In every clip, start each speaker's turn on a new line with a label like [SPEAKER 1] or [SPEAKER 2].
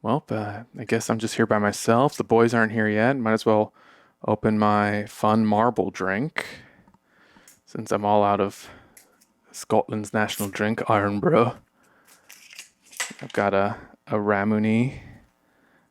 [SPEAKER 1] Well, I guess I'm just here by myself. The boys aren't here yet. Might as well open my fun marble drink since I'm all out of Scotland's national drink, Iron Brew. I've got a Ramuni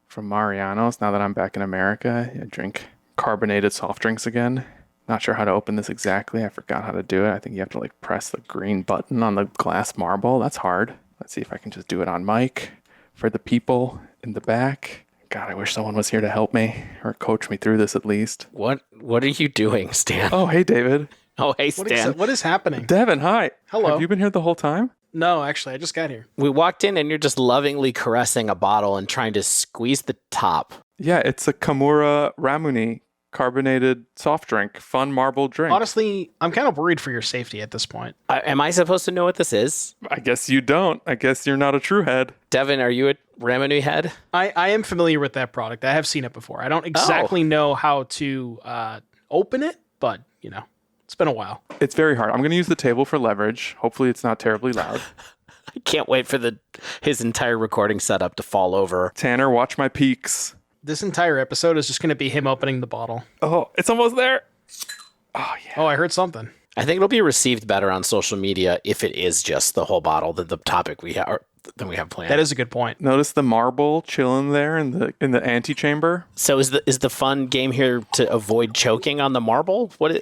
[SPEAKER 1] from Mariano's. Now that I'm back in America, I drink carbonated soft drinks again. Not sure how to open this exactly. I forgot how to do it. I think you have to press the green button on the glass marble. That's hard. Let's see if I can just do it on mic for the people in the back. God, I wish someone was here to help me or coach me through this at least.
[SPEAKER 2] What are you doing, Stan?
[SPEAKER 1] Oh, hey, David.
[SPEAKER 2] Oh, hey, Stan.
[SPEAKER 3] What is happening?
[SPEAKER 1] Devon, hi.
[SPEAKER 3] Hello.
[SPEAKER 1] Have you been here the whole time?
[SPEAKER 3] No, actually, I just got here.
[SPEAKER 2] We walked in and you're just lovingly caressing a bottle and trying to squeeze the top.
[SPEAKER 1] Yeah, it's a Kamura Ramuni carbonated soft drink. Fun marble drink.
[SPEAKER 3] Honestly, I'm kind of worried for your safety at this point.
[SPEAKER 2] Am I supposed to know what this is?
[SPEAKER 1] I guess you don't. I guess you're not a true head.
[SPEAKER 2] Devon, are you a Ramunu head?
[SPEAKER 3] I am familiar with that product. I have seen it before. I don't exactly know how to open it, but, it's been a while.
[SPEAKER 1] It's very hard. I'm going to use the table for leverage. Hopefully it's not terribly loud.
[SPEAKER 2] I can't wait for his entire recording setup to fall over.
[SPEAKER 1] Tanner, watch my peaks.
[SPEAKER 3] This entire episode is just going to be him opening the bottle.
[SPEAKER 1] Oh, it's almost there. Oh, yeah.
[SPEAKER 3] Oh, I heard something.
[SPEAKER 2] I think it'll be received better on social media if it is just the whole bottle than the topic we have planned.
[SPEAKER 3] That is a good point.
[SPEAKER 1] Notice the marble chilling there in the antechamber.
[SPEAKER 2] So is the fun game here to avoid choking on the marble? What?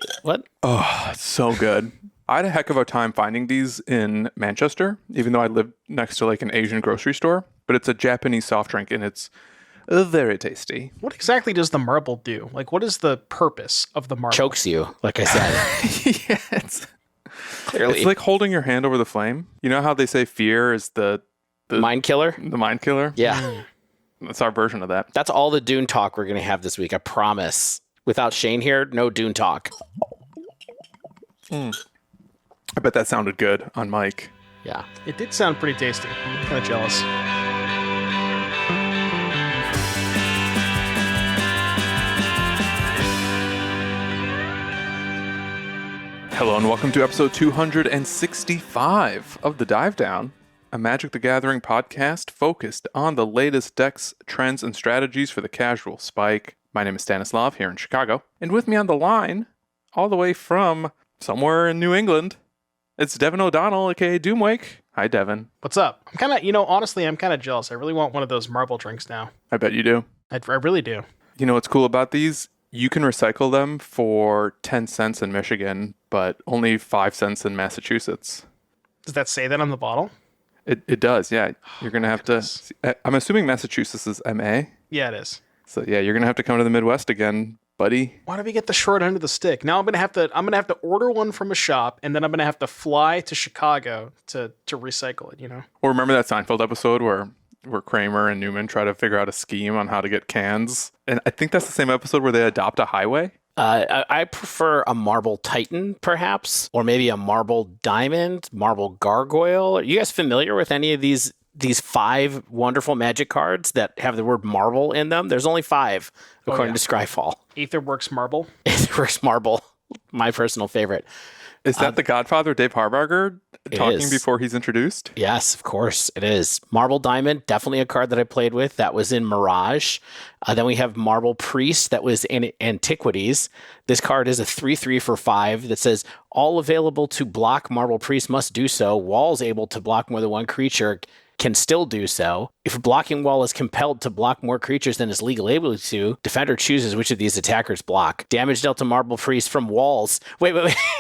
[SPEAKER 1] Oh, it's so good. I had a heck of a time finding these in Manchester, even though I lived next to an Asian grocery store. But it's a Japanese soft drink, and it's very tasty.
[SPEAKER 3] What exactly does the marble do? What is the purpose of the marble?
[SPEAKER 2] Chokes you, like I said.
[SPEAKER 1] Yeah, it's
[SPEAKER 2] Clearly.
[SPEAKER 1] like holding your hand over the flame. You know how they say fear is the
[SPEAKER 2] Mind killer?
[SPEAKER 1] The mind killer?
[SPEAKER 2] Yeah.
[SPEAKER 1] That's our version of that.
[SPEAKER 2] That's all the Dune talk we're going to have this week, I promise. Without Shane here, no Dune talk.
[SPEAKER 1] I bet that sounded good on mic.
[SPEAKER 2] Yeah.
[SPEAKER 3] It did sound pretty tasty. I'm kind of jealous.
[SPEAKER 1] Hello and welcome to episode 265 of The Dive Down, a Magic the Gathering podcast focused on the latest decks, trends, and strategies for the casual spike. My name is Stanislav here in Chicago, and with me on the line, all the way from somewhere in New England, it's Devon O'Donnell, aka Doomwake. Hi, Devon.
[SPEAKER 3] What's up? I'm kind of, honestly, I'm kind of jealous. I really want one of those marble drinks now.
[SPEAKER 1] I bet you do.
[SPEAKER 3] I really do.
[SPEAKER 1] You know what's cool about these? You can recycle them for 10 cents in Michigan, but only 5 cents in Massachusetts.
[SPEAKER 3] Does that say that on the bottle?
[SPEAKER 1] It does, yeah. You're going to have to... I'm assuming Massachusetts is MA.
[SPEAKER 3] Yeah, it is.
[SPEAKER 1] So yeah, you're going to have to come to the Midwest again, buddy.
[SPEAKER 3] Why do we get the short end of the stick? Now I'm going to have to order one from a shop, and then I'm going to have to fly to Chicago to recycle it,
[SPEAKER 1] Or remember that Seinfeld episode where Kramer and Newman try to figure out a scheme on how to get cans? And I think that's the same episode where they adopt a highway.
[SPEAKER 2] I prefer a marble titan, perhaps, or maybe a marble diamond, marble gargoyle. Are you guys familiar with any of these 5 wonderful magic cards that have the word marble in them? There's only 5, according to Scryfall.
[SPEAKER 3] Aetherworks marble.
[SPEAKER 2] Aetherworks marble, my personal favorite.
[SPEAKER 1] Is that the Godfather, Dave Harbarger, talking
[SPEAKER 2] is.
[SPEAKER 1] before he's introduced?
[SPEAKER 2] Yes, of course it is. Marble Diamond, definitely a card that I played with. That was in Mirage. Then we have Marble Priest, that was in Antiquities. This card is a 3/3 for 5 that says, all available to block Marble Priest must do so. Walls able to block more than one creature can still do so. If a blocking wall is compelled to block more creatures than is legally able to, defender chooses which of these attackers block. Damage dealt to Marble Priest from walls. Wait.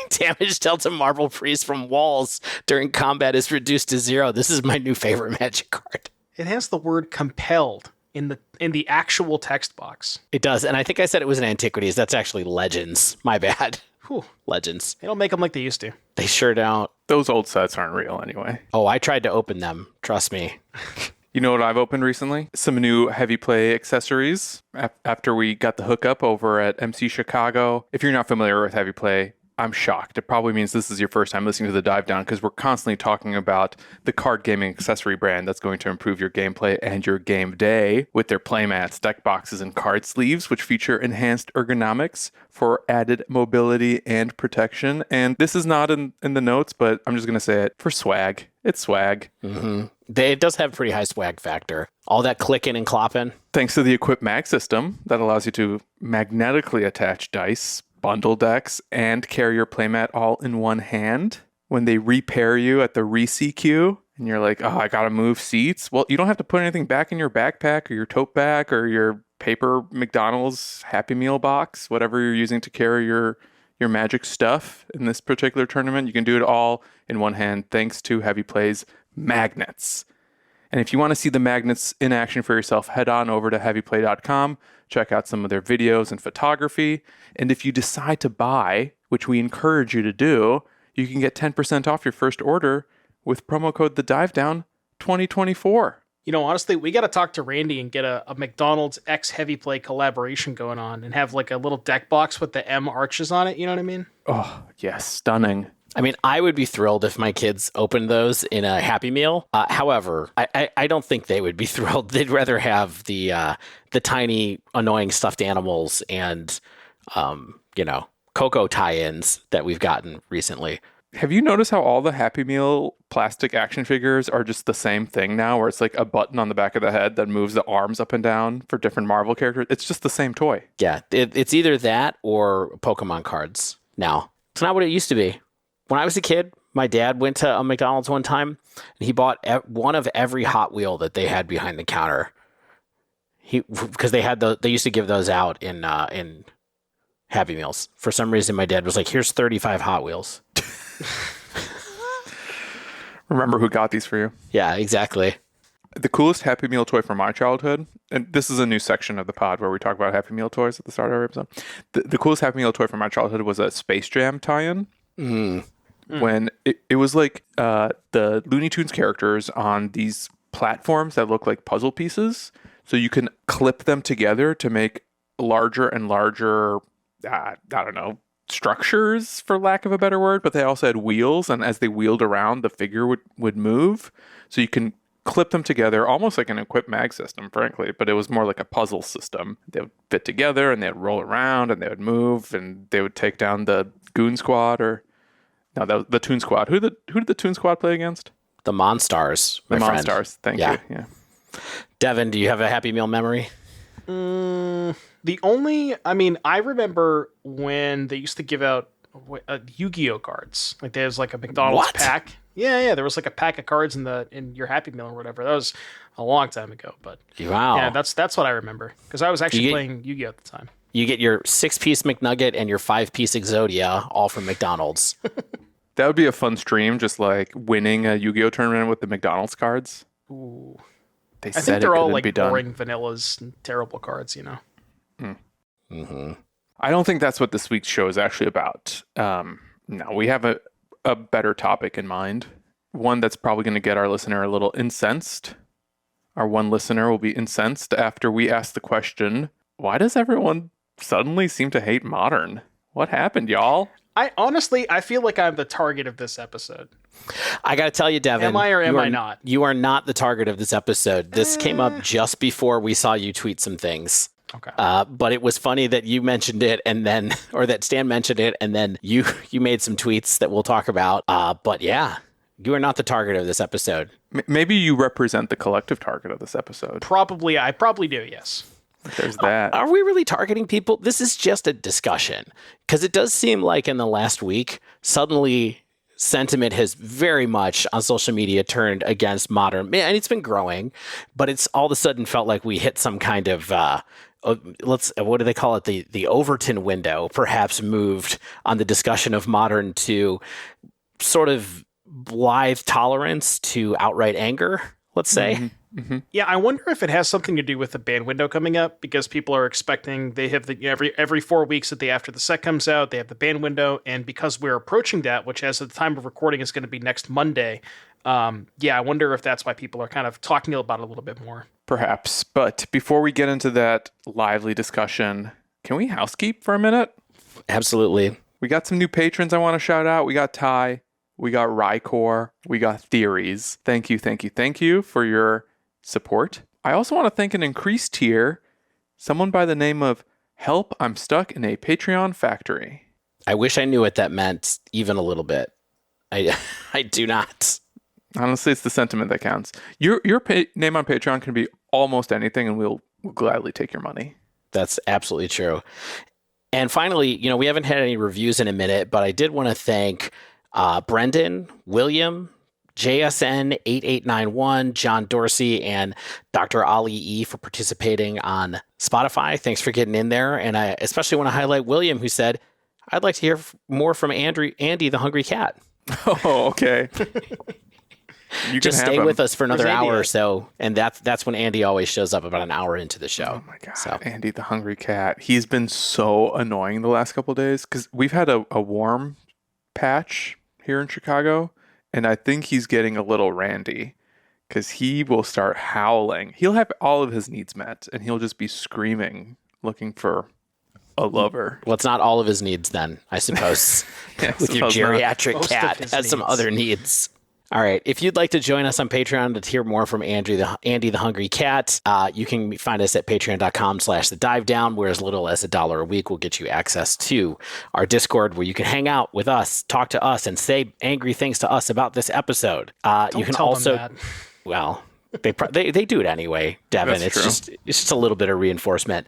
[SPEAKER 2] Damage dealt to Marble Priest from walls during combat is reduced to 0. This is my new favorite magic card.
[SPEAKER 3] It has the word compelled in the actual text box.
[SPEAKER 2] It does, and I think I said it was in Antiquities. That's actually Legends. My bad.
[SPEAKER 3] Whew.
[SPEAKER 2] Legends.
[SPEAKER 3] They don't make them like they used to.
[SPEAKER 2] They sure don't.
[SPEAKER 1] Those old sets aren't real anyway.
[SPEAKER 2] Oh, I tried to open them. Trust me.
[SPEAKER 1] You know what I've opened recently? Some new heavy play accessories after we got the hookup over at MC Chicago. If you're not familiar with heavy play, I'm shocked. It probably means this is your first time listening to the Dive Down because we're constantly talking about the card gaming accessory brand that's going to improve your gameplay and your game day with their playmats, deck boxes, and card sleeves, which feature enhanced ergonomics for added mobility and protection. And this is not in the notes, but I'm just going to say it for swag. It's swag.
[SPEAKER 2] Mm-hmm. It does have a pretty high swag factor. All that clicking and clopping.
[SPEAKER 1] Thanks to the Equip Mag system that allows you to magnetically attach dice, bundle decks, and carry your playmat all in one hand. When they repair you at the ReCQ, and you're like, oh, I gotta move seats. Well, you don't have to put anything back in your backpack or your tote bag or your paper McDonald's Happy Meal box, whatever you're using to carry your magic stuff in this particular tournament. You can do it all in one hand thanks to Heavy Play's magnets. And if you want to see the magnets in action for yourself, head on over to heavyplay.com, check out some of their videos and photography. And if you decide to buy, which we encourage you to do, you can get 10% off your first order with promo code TheDiveDown 2024.
[SPEAKER 3] You know, honestly, we got to talk to Randy and get a McDonald's X Heavy Play collaboration going on and have like a little deck box with the M arches on it. You know what I mean?
[SPEAKER 1] Oh, yes. Stunning.
[SPEAKER 2] I mean, I would be thrilled if my kids opened those in a Happy Meal. However, I don't think they would be thrilled. They'd rather have the tiny, annoying stuffed animals and, Coco tie-ins that we've gotten recently.
[SPEAKER 1] Have you noticed how all the Happy Meal plastic action figures are just the same thing now, where it's like a button on the back of the head that moves the arms up and down for different Marvel characters? It's just the same toy.
[SPEAKER 2] Yeah, it's either that or Pokemon cards now. It's not what it used to be. When I was a kid, my dad went to a McDonald's one time, and he bought one of every Hot Wheel that they had behind the counter. Because they used to give those out in Happy Meals. For some reason, my dad was like, "Here's 35 Hot Wheels."
[SPEAKER 1] Remember who got these for you?
[SPEAKER 2] Yeah, exactly.
[SPEAKER 1] The coolest Happy Meal toy from my childhood, and this is a new section of the pod where we talk about Happy Meal toys at the start of our episode. The coolest Happy Meal toy from my childhood was a Space Jam tie-in. When it was like the Looney Tunes characters on these platforms that look like puzzle pieces. So you can clip them together to make larger and larger, structures, for lack of a better word. But they also had wheels, and as they wheeled around, the figure would move. So you can clip them together, almost like an Equip Mag system, frankly. But it was more like a puzzle system. They would fit together, and they would roll around, and they would move, and they would take down the Goon Squad No, that was the Toon Squad. Who did the Toon Squad play against?
[SPEAKER 2] The Monstars.
[SPEAKER 1] The Monstars. Thank you. Yeah.
[SPEAKER 2] Devon, do you have a Happy Meal memory?
[SPEAKER 3] I remember when they used to give out Yu-Gi-Oh cards. Like there's like a McDonald's pack. Yeah. There was like a pack of cards in your Happy Meal or whatever. That was a long time ago, but
[SPEAKER 2] wow.
[SPEAKER 3] Yeah, that's what I remember because I was actually playing Yu-Gi-Oh at the time.
[SPEAKER 2] You get your 6-piece McNugget and your 5-piece Exodia, all from McDonald's.
[SPEAKER 1] That would be a fun stream, just like winning a Yu-Gi-Oh tournament with the McDonald's cards.
[SPEAKER 3] Ooh.
[SPEAKER 1] I
[SPEAKER 3] think they're all like boring vanillas and terrible cards, you know?
[SPEAKER 2] Mm-hmm.
[SPEAKER 1] I don't think that's what this week's show is actually about. No, we have a better topic in mind. One that's probably going to get our listener a little incensed. Our one listener will be incensed after we ask the question, why does everyone suddenly seem to hate Modern? What happened, y'all?
[SPEAKER 3] I feel like I'm the target of this episode.
[SPEAKER 2] I got to tell you, Devon.
[SPEAKER 3] Am I or am I not?
[SPEAKER 2] You are not the target of this episode. This came up just before we saw you tweet some things.
[SPEAKER 3] Okay.
[SPEAKER 2] But it was funny that you mentioned it or that Stan mentioned it, and then you made some tweets that we'll talk about. But yeah, you are not the target of this episode.
[SPEAKER 1] Maybe you represent the collective target of this episode.
[SPEAKER 3] I probably do, yes.
[SPEAKER 1] There's that.
[SPEAKER 2] Are we really targeting people? This is just a discussion. Because it does seem like in the last week, suddenly sentiment has very much on social media turned against Modern. And it's been growing, but it's all of a sudden felt like we hit some kind of, what do they call it? The Overton window perhaps moved on the discussion of Modern to sort of blithe tolerance to outright anger, let's say.
[SPEAKER 1] Mm-hmm. Mm-hmm.
[SPEAKER 3] Yeah, I wonder if it has something to do with the ban window coming up because people are expecting they have every 4 weeks that after the set comes out, they have the ban window, and because we're approaching that, which as of the time of recording is going to be next Monday. I wonder if that's why people are kind of talking about it a little bit more.
[SPEAKER 1] Perhaps, but before we get into that lively discussion, can we housekeep for a minute?
[SPEAKER 2] Absolutely.
[SPEAKER 1] We got some new patrons I want to shout out. We got Ty, we got Rykor, we got Theories. Thank you for your support. I also want to thank an increased tier, someone by the name of Help, I'm Stuck in a Patreon Factory.
[SPEAKER 2] I wish I knew what that meant even a little bit. I do not.
[SPEAKER 1] Honestly, it's the sentiment that counts. Your name on Patreon can be almost anything, and we'll gladly take your money.
[SPEAKER 2] That's absolutely true. And finally, we haven't had any reviews in a minute, but I did want to thank Brendan, William, JSN8891, John Dorsey, and Dr. Ali E for participating on Spotify. Thanks for getting in there. And I especially want to highlight William, who said, I'd like to hear more from Andy the Hungry Cat.
[SPEAKER 1] Oh, okay. You
[SPEAKER 2] Just stay with us for another hour
[SPEAKER 3] Andy
[SPEAKER 2] or so. And that's when Andy always shows up, about an hour into the show.
[SPEAKER 1] Oh my God.
[SPEAKER 2] So.
[SPEAKER 1] Andy the Hungry Cat. He's been so annoying the last couple of days because we've had a warm patch here in Chicago. And I think he's getting a little randy because he will start howling. He'll have all of his needs met and he'll just be screaming, looking for a lover.
[SPEAKER 2] Well, it's not all of his needs then, I suppose.
[SPEAKER 1] Yeah,
[SPEAKER 2] With your geriatric
[SPEAKER 3] Most
[SPEAKER 2] cat
[SPEAKER 3] of his
[SPEAKER 2] has some
[SPEAKER 3] needs.
[SPEAKER 2] other needs. All right. If you'd like to join us on Patreon to hear more from Andy the Hungry Cat, you can find us at patreon.com/thedivedown, where as little as $1 a week will get you access to our Discord, where you can hang out with us, talk to us, and say angry things to us about this episode. You can
[SPEAKER 3] tell them
[SPEAKER 2] also,
[SPEAKER 3] that.
[SPEAKER 2] well, they do it anyway, Devon.
[SPEAKER 1] That's
[SPEAKER 2] It's
[SPEAKER 1] true.
[SPEAKER 2] just a little bit of reinforcement.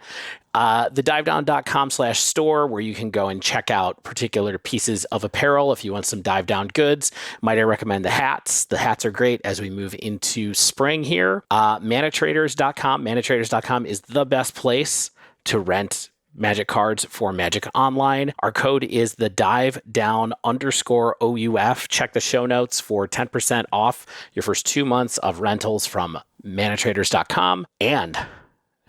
[SPEAKER 2] Thedivedown.com/store, where you can go and check out particular pieces of apparel if you want some dive down goods. Might I recommend the hats? The hats are great as we move into spring here. Manatraders.com. Manatraders.com is the best place to rent Magic cards for Magic Online. Our code is the divedown_OUF. Check the show notes for 10% off your first 2 months of rentals from manatraders.com. And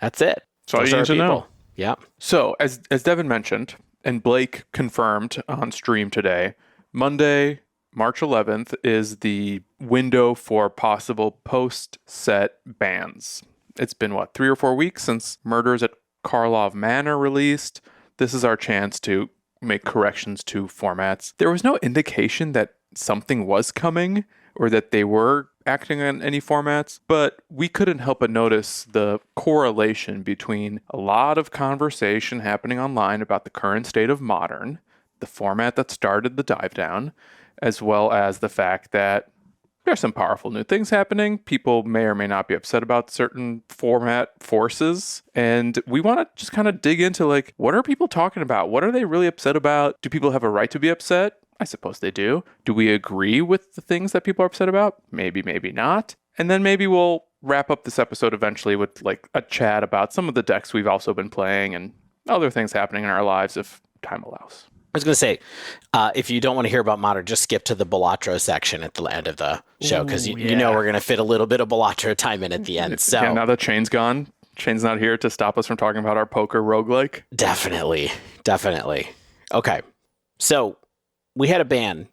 [SPEAKER 2] that's it.
[SPEAKER 1] That's all
[SPEAKER 2] Those
[SPEAKER 1] you
[SPEAKER 2] are
[SPEAKER 1] need to
[SPEAKER 2] our
[SPEAKER 1] know.
[SPEAKER 2] people. Yeah.
[SPEAKER 1] So, as Devin mentioned, and Blake confirmed on stream today, Monday, March 11th, is the window for possible post-set bans. It's been, 3 or 4 weeks since Murders at Karlov Manor released. This is our chance to make corrections to formats. There was no indication that something was coming or that they were acting on any formats, but we couldn't help but notice the correlation between a lot of conversation happening online about the current state of Modern, the format that started the dive down, as well as the fact that there's some powerful new things happening. People may or may not be upset about certain format forces. And we want to just kind of dig into what are people talking about? What are they really upset about? Do people have a right to be upset? I suppose they do. Do we agree with the things that people are upset about? Maybe, maybe not. And then maybe we'll wrap up this episode eventually with a chat about some of the decks we've also been playing and other things happening in our lives if time allows.
[SPEAKER 2] I was going to say, if you don't want to hear about Modern, just skip to the Balatro section at the end of the show, because you know we're going to fit a little bit of Balatro time in at the end. So
[SPEAKER 1] Yeah, now that Shane's gone, Shane's not here to stop us from talking about our poker roguelike.
[SPEAKER 2] Definitely. Okay. So we had a ban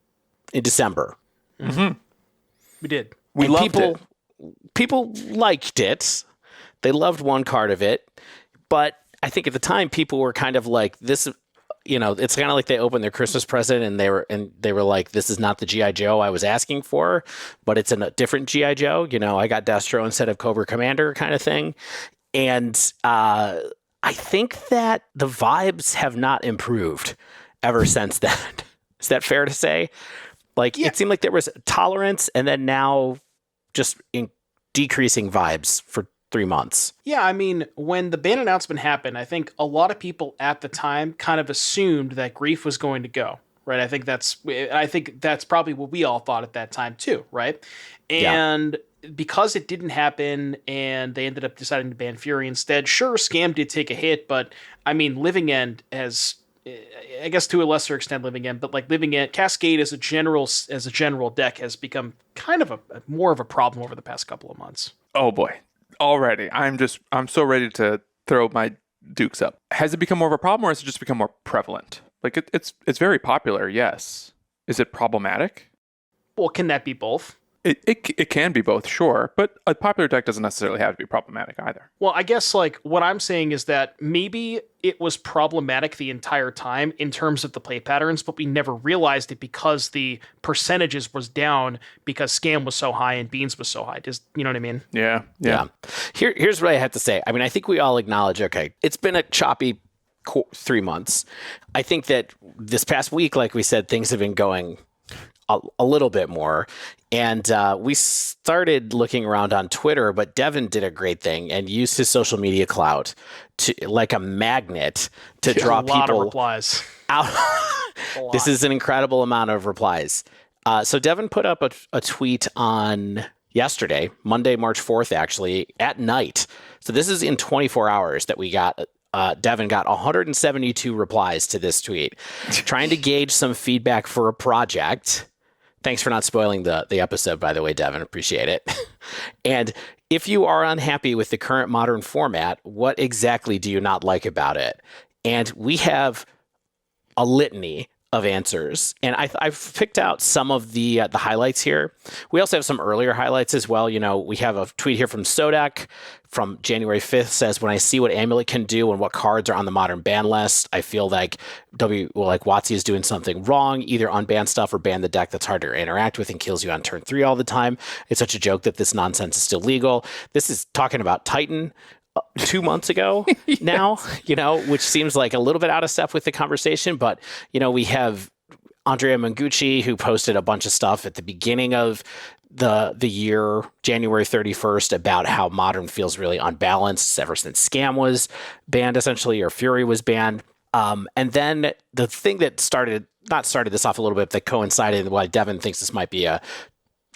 [SPEAKER 2] in December.
[SPEAKER 3] We did.
[SPEAKER 1] We
[SPEAKER 2] And
[SPEAKER 1] loved it.
[SPEAKER 2] People liked it. They loved one card of it. But I think at the time, people were kind of like, this, it's kind of like they opened their Christmas present and they were like, this is not the G.I. Joe I was asking for, but it's a different G.I. Joe. I got Destro instead of Cobra Commander kind of thing. And I think that the vibes have not improved ever since that. Is that fair to say? It seemed like there was tolerance and then now just decreasing vibes for 3 months.
[SPEAKER 3] Yeah, I mean, when the ban announcement happened, I think a lot of people at the time kind of assumed that Grief was going to go, right? I think that's probably what we all thought at that time too, right? And because it didn't happen and they ended up deciding to ban Fury instead, sure, Scam did take a hit, but I mean, Living End has, I guess to a lesser extent Living End, but Living End, Cascade as a general deck has become kind of more of a problem over the past couple of months.
[SPEAKER 1] Oh boy. Already. I'm so ready to throw my dukes up. Has it become more of a problem or has it just become more prevalent? It's very popular, yes. Is it problematic?
[SPEAKER 3] Well, can that be both?
[SPEAKER 1] It can be both, sure, but a popular deck doesn't necessarily have to be problematic either.
[SPEAKER 3] Well, I guess what I'm saying is that maybe it was problematic the entire time in terms of the play patterns, but we never realized it because the percentages was down because Scam was so high and Beans was so high. You know what I mean?
[SPEAKER 1] Yeah.
[SPEAKER 2] Here's what I have to say. I mean, I think we all acknowledge, okay, it's been a choppy 3 months. I think that this past week, like we said, things have been going a little bit more. And we started looking around on Twitter, but Devon did a great thing and used his social media clout to like a magnet to draw
[SPEAKER 3] a lot
[SPEAKER 2] people
[SPEAKER 3] of replies
[SPEAKER 2] out. This is an incredible amount of replies. So Devon put up a tweet on yesterday, Monday, March 4th, actually, at night. So this is in 24 hours that we got. Devon got 172 replies to this tweet, trying to gauge some feedback for a project. Thanks for not spoiling the episode, by the way, Devon. Appreciate it. And if you are unhappy with the current modern format, what exactly do you not like about it? And we have a litany of answers, and I've picked out some of the highlights here. We also have some earlier highlights as well. You know, we have a tweet here from Sodak from January 5th says, when I see what Amulet can do and what cards are on the modern ban list, I feel like WOTC is doing something wrong, either unban stuff or ban the deck that's hard to interact with and kills you on turn 3 all the time. It's such a joke that this nonsense is still legal. This is talking about Titan 2 months ago now, you know, which seems like a little bit out of step with the conversation. But, you know, we have Andrea Mangucci, who posted a bunch of stuff at the beginning of the year, January 31st, about how Modern feels really unbalanced ever since Scam was banned, essentially, or Fury was banned. And then the thing that started this off a little bit, that coincided with why Devon thinks this might be an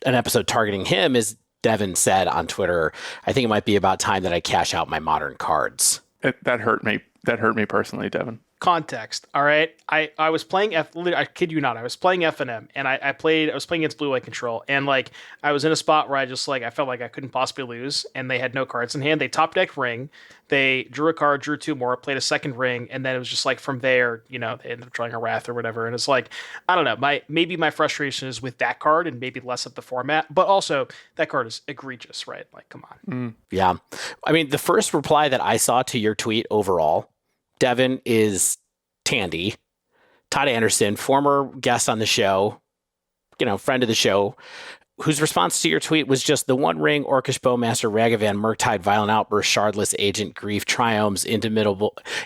[SPEAKER 2] episode targeting him, is Devon said on Twitter, I think it might be about time that I cash out my Modern cards.
[SPEAKER 1] That hurt me. That hurt me personally, Devon.
[SPEAKER 3] Context. All right. I was playing I kid you not. I was playing FNM and I was playing against Blue White Control, and like I was in a spot where I felt like I couldn't possibly lose, and they had no cards in hand. They top decked Ring. They drew a card, drew 2 more, played a second Ring, and then it was just like from there, you know, they ended up drawing a Wrath or whatever. And it's like, I don't know, maybe my frustration is with that card and maybe less of the format, but also that card is egregious, right? Like, come on.
[SPEAKER 2] Yeah. I mean, the first reply that I saw to your tweet overall, Devon, is Tandy, Todd Anderson, former guest on the show, you know, friend of the show, whose response to your tweet was just the One Ring, Orcish Bowmaster, Ragavan, Murktide, Violent Outburst, Shardless Agent, Grief, Triomes,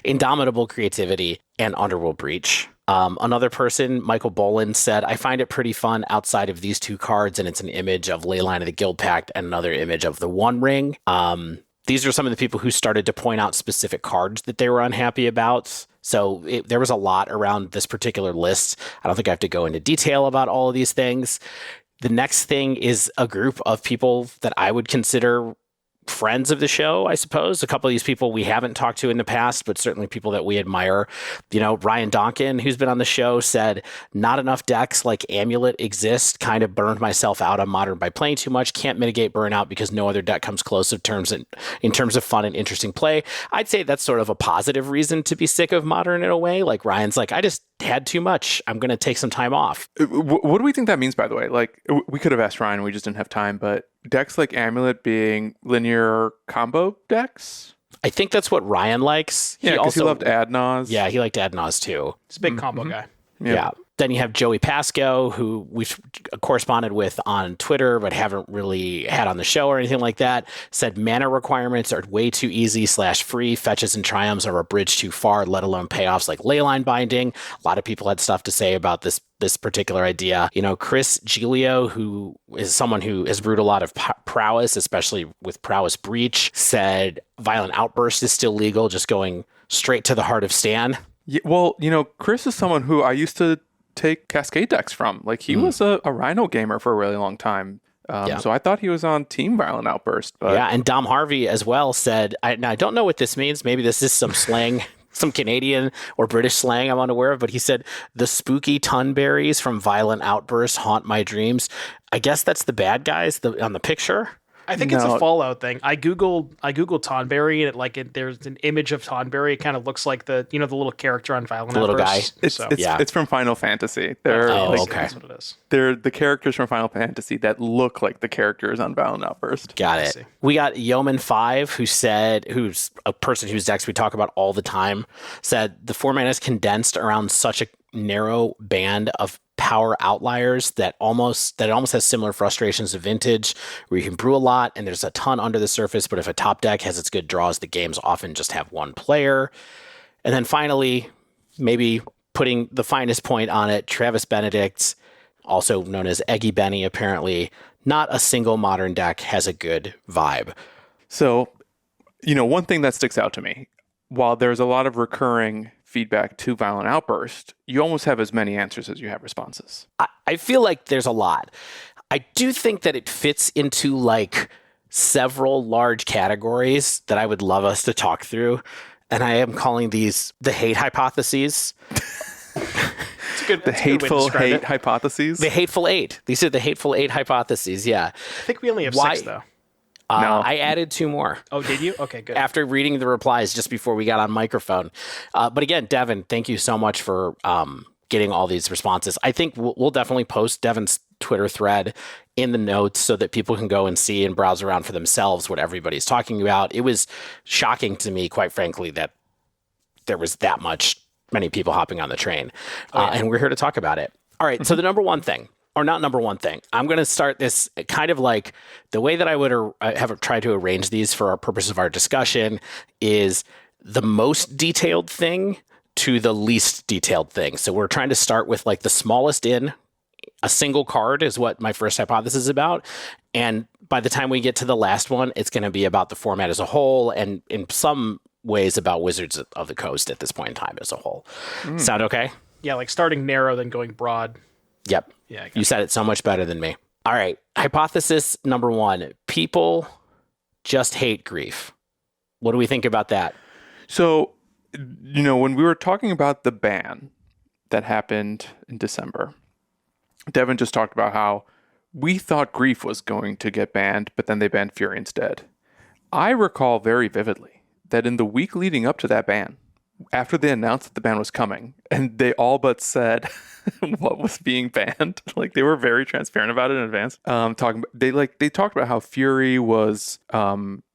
[SPEAKER 2] Indomitable Creativity, and Underworld Breach. Another person, Michael Boland, said, I find it pretty fun outside of these 2 cards, and it's an image of Leyline of the Guild Pact and another image of the One Ring. These are some of the people who started to point out specific cards that they were unhappy about. So there was a lot around this particular list. I don't think I have to go into detail about all of these things. The next thing is a group of people that I would consider friends of the show, I suppose. A couple of these people we haven't talked to in the past, but certainly people that we admire. You know, Ryan Donkin, who's been on the show, said, not enough decks like Amulet exist. Kind of burned myself out on Modern by playing too much. Can't mitigate burnout because no other deck comes close in terms of fun and interesting play. I'd say that's sort of a positive reason to be sick of Modern in a way. Like Ryan's like, I just had too much. I'm going to take some time off.
[SPEAKER 1] What do we think that means, by the way? Like, we could have asked Ryan, we just didn't have time, but decks like Amulet being linear combo decks?
[SPEAKER 2] I think that's what Ryan likes.
[SPEAKER 1] Yeah, because he loved Adnaz.
[SPEAKER 2] Yeah, he liked Adnaz too.
[SPEAKER 3] He's a big combo guy.
[SPEAKER 2] Yeah. Then you have Joey Pasco, who we've corresponded with on Twitter, but haven't really had on the show or anything like that. Said mana requirements are way too easy / free. Fetches and triumphs are a bridge too far, let alone payoffs like Leyline Binding. A lot of people had stuff to say about this particular idea. You know, Chris Giglio, who is someone who has brewed a lot of prowess, especially with Prowess Breach, said Violent Outburst is still legal, just going straight to the heart of Stan.
[SPEAKER 1] Yeah, well, you know, Chris is someone who I used to take Cascade decks from. Like, he was a Rhino gamer for a really long time. So I thought he was on Team Violent Outburst. But
[SPEAKER 2] yeah, and Dom Harvey as well said, I don't know what this means. Maybe this is some slang, some Canadian or British slang I'm unaware of, but he said, the spooky Tunberries from Violent Outburst haunt my dreams. I guess that's the bad guys on the picture.
[SPEAKER 3] I think it's a Fallout thing. I googled Tonberry, and there's an image of Tonberry. It kind of looks like the little character on Violent
[SPEAKER 2] Outburst.
[SPEAKER 3] Little
[SPEAKER 2] guy.
[SPEAKER 1] It's from Final Fantasy.
[SPEAKER 2] Okay.
[SPEAKER 3] That's what it is.
[SPEAKER 1] They're the characters from Final Fantasy that look like the characters on Violent Outburst.
[SPEAKER 2] Got it. We got Yeoman5, who's a person whose decks we talk about all the time, said the format is condensed around such a narrow band of power outliers that it almost has similar frustrations of Vintage, where you can brew a lot and there's a ton under the surface, but if a top deck has its good draws, the games often just have one player. And then finally, maybe putting the finest point on it, Travis Benedict also known as Eggy Benny, apparently not a single Modern deck has a good vibe.
[SPEAKER 1] So, one thing that sticks out to me, while there's a lot of recurring feedback to Violent Outburst, you almost have as many answers as you have responses.
[SPEAKER 2] I feel like there's a lot. I do think that it fits into like several large categories that I would love us to talk through. And I am calling these the hate hypotheses.
[SPEAKER 1] The hateful hate hypotheses.
[SPEAKER 2] The hateful eight. These are the hateful eight hypotheses. Yeah.
[SPEAKER 3] I think we only have 6 though.
[SPEAKER 1] No.
[SPEAKER 2] I added 2 more.
[SPEAKER 3] Oh, did you? Okay, good.
[SPEAKER 2] After reading the replies just before we got on microphone. But again, Devon, thank you so much for getting all these responses. I think we'll definitely post Devon's Twitter thread in the notes so that people can go and see and browse around for themselves what everybody's talking about. It was shocking to me, quite frankly, that there was that many people hopping on the train. And we're here to talk about it. All right, so the number one thing, or not number one thing, I'm going to start this kind of like the way that I would have tried to arrange these for our purpose of our discussion is the most detailed thing to the least detailed thing. So we're trying to start with like the smallest in. A single card is what my first hypothesis is about. And by the time we get to the last one, it's going to be about the format as a whole and in some ways about Wizards of the Coast at this point in time as a whole. Sound okay?
[SPEAKER 3] Yeah, like starting narrow, then going broad.
[SPEAKER 2] Yep.
[SPEAKER 3] Yeah,
[SPEAKER 2] you said it so much better than me. All right. Hypothesis number 1. People just hate grief. What do we think about that?
[SPEAKER 1] So, when we were talking about the ban that happened in December, Devon just talked about how we thought grief was going to get banned, but then they banned Fury instead. I recall very vividly that in the week leading up to that ban, after they announced that the ban was coming, and they all but said what was being banned, like they were very transparent about it in advance. They talked about how Fury was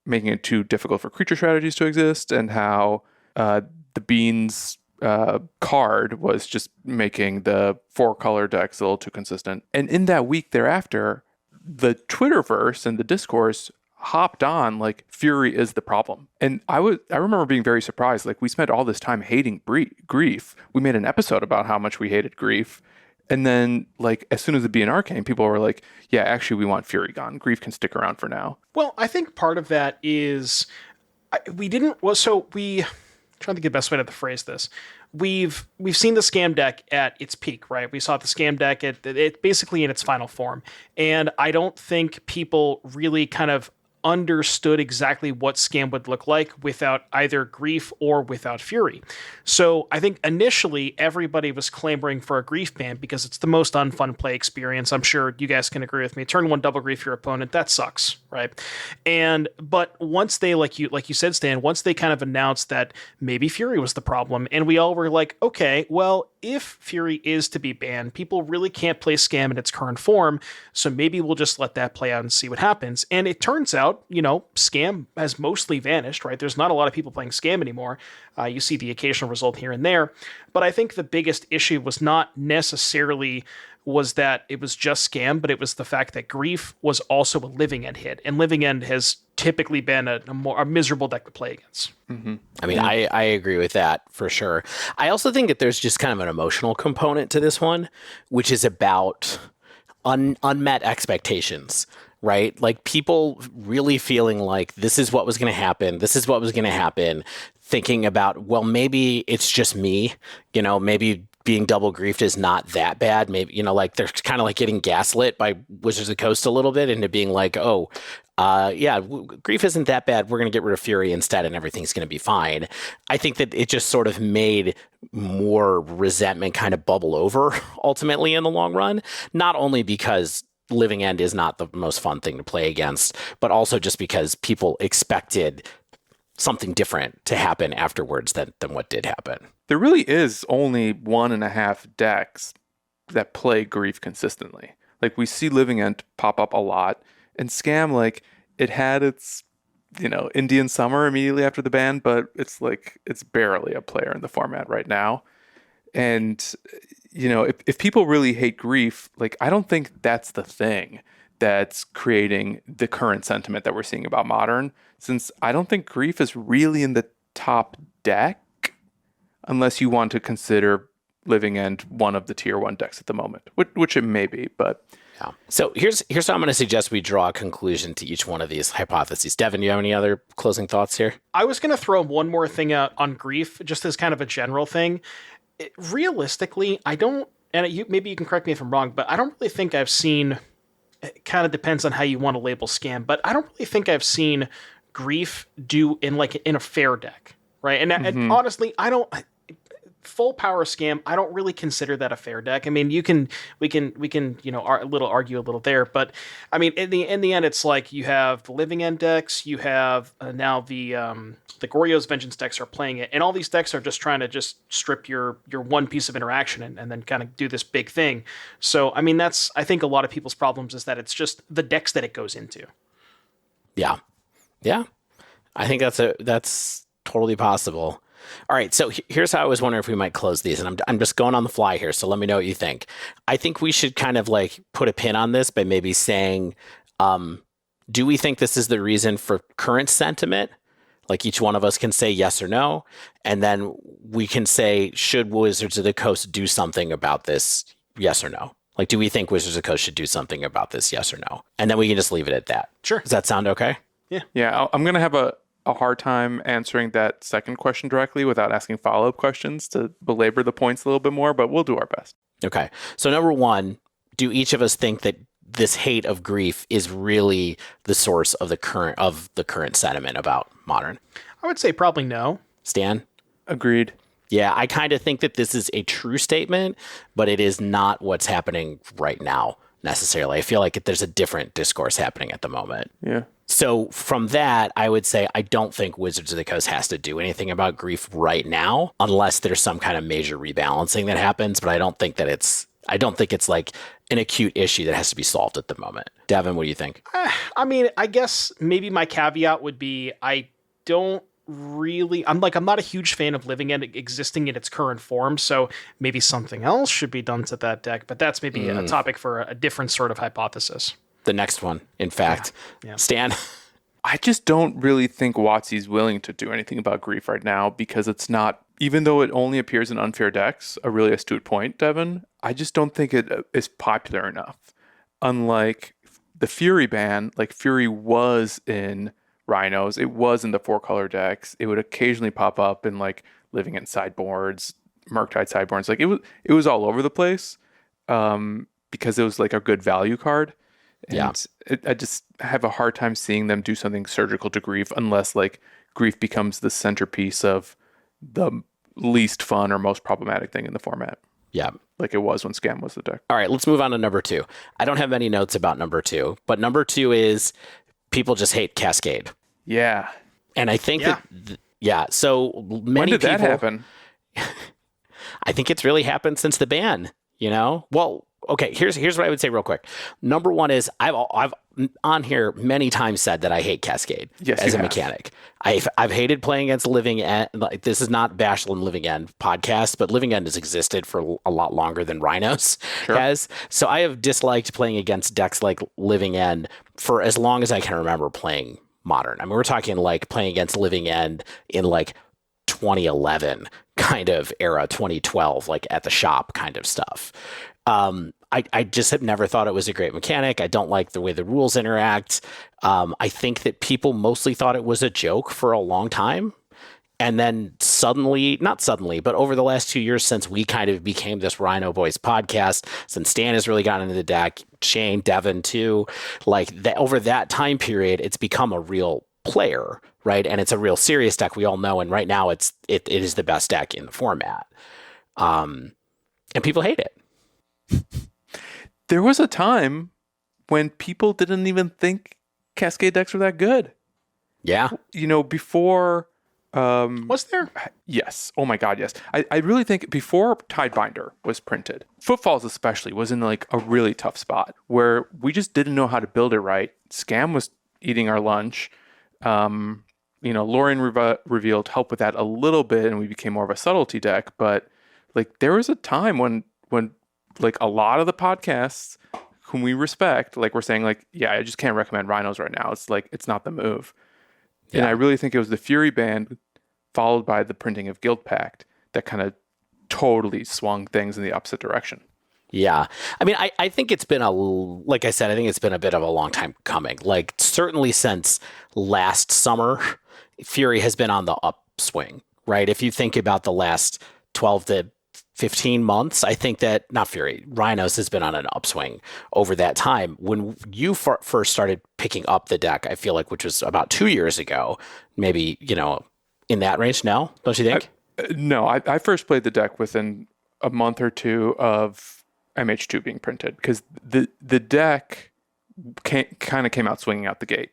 [SPEAKER 1] making it too difficult for creature strategies to exist, and how the Beans card was just making the 4-color decks a little too consistent. And in that week thereafter, the Twitterverse and the discourse hopped on like Fury is the problem. And I remember being very surprised. Like, we spent all this time hating grief. We made an episode about how much we hated grief. And then, like, as soon as the BNR came, people were like, yeah, actually, we want Fury gone. Grief can stick around for now.
[SPEAKER 3] Well, I think part of that is trying to think the best way to phrase this. We've seen the scam deck at its peak, right? We saw the scam deck at it basically in its final form. And I don't think people really kind of understood exactly what scam would look like without either grief or without Fury. So I think initially everybody was clamoring for a grief ban because it's the most unfun play experience. I'm sure you guys can agree with me. Turn 1 double grief your opponent, that sucks, right? But once they, like you said, Stan, once they kind of announced that maybe Fury was the problem, and we all were like, okay, well, if Fury is to be banned, people really can't play scam in its current form, so maybe we'll just let that play out and see what happens. And it turns out, scam has mostly vanished, right? There's not a lot of people playing scam anymore. You see the occasional result here and there. But I think the biggest issue was not necessarily was that it was just scam, but it was the fact that grief was also a living end hit. And living end has typically been a miserable deck to play against.
[SPEAKER 2] Mm-hmm. I mean, I agree with that for sure. I also think that there's just kind of an emotional component to this one, which is about unmet expectations. Right? Like people really feeling like this is what was going to happen. This is what was going to happen. Thinking about, well, maybe it's just me, maybe being double griefed is not that bad. Maybe, like they're kind of like getting gaslit by Wizards of the Coast a little bit into being like, grief isn't that bad. We're going to get rid of Fury instead and everything's going to be fine. I think that it just sort of made more resentment kind of bubble over ultimately in the long run, not only because Living End is not the most fun thing to play against, but also just because people expected something different to happen afterwards than what did happen.
[SPEAKER 1] There really is only 1.5 decks that play grief consistently. Like, we see Living End pop up a lot, and Scam, like, it had its, Indian Summer immediately after the ban, but it's barely a player in the format right now. And if people really hate grief, like, I don't think that's the thing that's creating the current sentiment that we're seeing about Modern, since I don't think grief is really in the top deck unless you want to consider Living End one of the tier 1 decks at the moment, which it may be, but...
[SPEAKER 2] Yeah. So here's how I'm going to suggest we draw a conclusion to each one of these hypotheses. Devon, you have any other closing thoughts here?
[SPEAKER 3] I was going to throw one more thing out on grief, just as kind of a general thing. Realistically, I don't, and maybe you can correct me if I'm wrong, but I don't really think I've seen, it kind of depends on how you want to label scam, but I don't really think I've seen grief do in a fair deck, right? And honestly, I don't... Full power scam, I don't really consider that a fair deck. I mean, we can argue a little there, but I mean, in the end, it's like you have the Living End decks, you have now the Goryo's Vengeance decks are playing it, and all these decks are just trying to just strip your one piece of interaction and then kind of do this big thing. So, I mean, I think a lot of people's problems is that it's just the decks that it goes into.
[SPEAKER 2] Yeah. I think that's totally possible. All right, so here's how I was wondering if we might close these, and I'm just going on the fly here, so let me know what you think. I think we should kind of put a pin on this by maybe saying, do we think this is the reason for current sentiment? Each one of us can say yes or no, and then we can say, should Wizards of the Coast do something about this, yes or no? Do we think Wizards of the Coast should do something about this, yes or no? And then we can just leave it at that.
[SPEAKER 3] Sure.
[SPEAKER 2] Does that sound okay?
[SPEAKER 1] Yeah, I'm going to have a hard time answering that second question directly without asking follow-up questions to belabor the points a little bit more, but we'll do our best.
[SPEAKER 2] Okay. So number one, do each of us think that this hate of grief is really the source of the current sentiment about Modern?
[SPEAKER 3] I would say probably no.
[SPEAKER 2] Stan?
[SPEAKER 1] Agreed.
[SPEAKER 2] Yeah, I kind of think that this is a true statement, but it is not what's happening right now necessarily. I feel like there's a different discourse happening at the moment.
[SPEAKER 1] Yeah.
[SPEAKER 2] So from that, I would say I don't think Wizards of the Coast has to do anything about grief right now, unless there's some kind of major rebalancing that happens. But I don't think it's an acute issue that has to be solved at the moment. Devon, what do you think?
[SPEAKER 3] I mean, I guess maybe my caveat would be I'm not a huge fan of Living End existing in its current form, so maybe something else should be done to that deck, but that's maybe a topic for a different sort of hypothesis.
[SPEAKER 2] The next one, in fact.
[SPEAKER 3] Yeah.
[SPEAKER 2] Stan?
[SPEAKER 1] I just don't really think WOTC is willing to do anything about grief right now because it's not, even though it only appears in unfair decks, a really astute point, Devon, I just don't think it is popular enough. Unlike the Fury ban, Fury was in Rhinos, it was in the 4-color decks, it would occasionally pop up in Living in sideboards, Murktide sideboards, it was all over the place because it was a good value card. And I just have a hard time seeing them do something surgical to grief unless grief becomes the centerpiece of the least fun or most problematic thing in the format.
[SPEAKER 2] Yeah.
[SPEAKER 1] Like it was when Scam was the deck.
[SPEAKER 2] All right, let's move on to number 2. I don't have many notes about number 2, but number 2 is people just hate Cascade.
[SPEAKER 1] Yeah.
[SPEAKER 2] And I think so many
[SPEAKER 1] when did that
[SPEAKER 2] people,
[SPEAKER 1] happen?
[SPEAKER 2] I think it's really happened since the ban, Well, okay, here's what I would say real quick. Number 1 is I've on here many times said that I hate Cascade as a mechanic. I've hated playing against Living End. This is not Bashful and Living End podcast, but Living End has existed for a lot longer than Rhinos has. So I have disliked playing against decks like Living End for as long as I can remember playing Modern. I mean, we're talking playing against Living End in 2011 kind of era, 2012, at the shop kind of stuff. I just have never thought it was a great mechanic. I don't like the way the rules interact. I think that people mostly thought it was a joke for a long time. And then not suddenly, but over the last 2 years since we kind of became this Rhino Boys podcast, since Stan has really gotten into the deck, Shane, Devon too, over that time period, it's become a real player, right? And it's a real serious deck we all know. And right now it is the best deck in the format. And people hate it.
[SPEAKER 1] There was a time when people didn't even think Cascade decks were that good.
[SPEAKER 2] Yeah.
[SPEAKER 1] Before...
[SPEAKER 3] was there?
[SPEAKER 1] Yes. Oh my God, yes. I really think before Tidebinder was printed, Footfalls especially was in a really tough spot where we just didn't know how to build it right. Scam was eating our lunch. Lorien revealed help with that a little bit and we became more of a subtlety deck. But there was a time when a lot of the podcasts whom we respect, we're saying I just can't recommend Rhinos right now. It's not the move. Yeah. And I really think it was the Fury ban followed by the printing of Guild Pact that kind of totally swung things in the opposite direction.
[SPEAKER 2] Yeah. I mean, I think it's been like I said, I think it's been a bit of a long time coming. Like, certainly since last summer, Fury has been on the upswing, right? If you think about the last 12 to 15 months, I think that, not Fury, Rhinos has been on an upswing over that time. When you first started picking up the deck, I feel like, which was about 2 years ago, maybe, in that range now, don't you think?
[SPEAKER 1] No, I first played the deck within a month or two of MH2 being printed, because the deck kind of came out swinging out the gate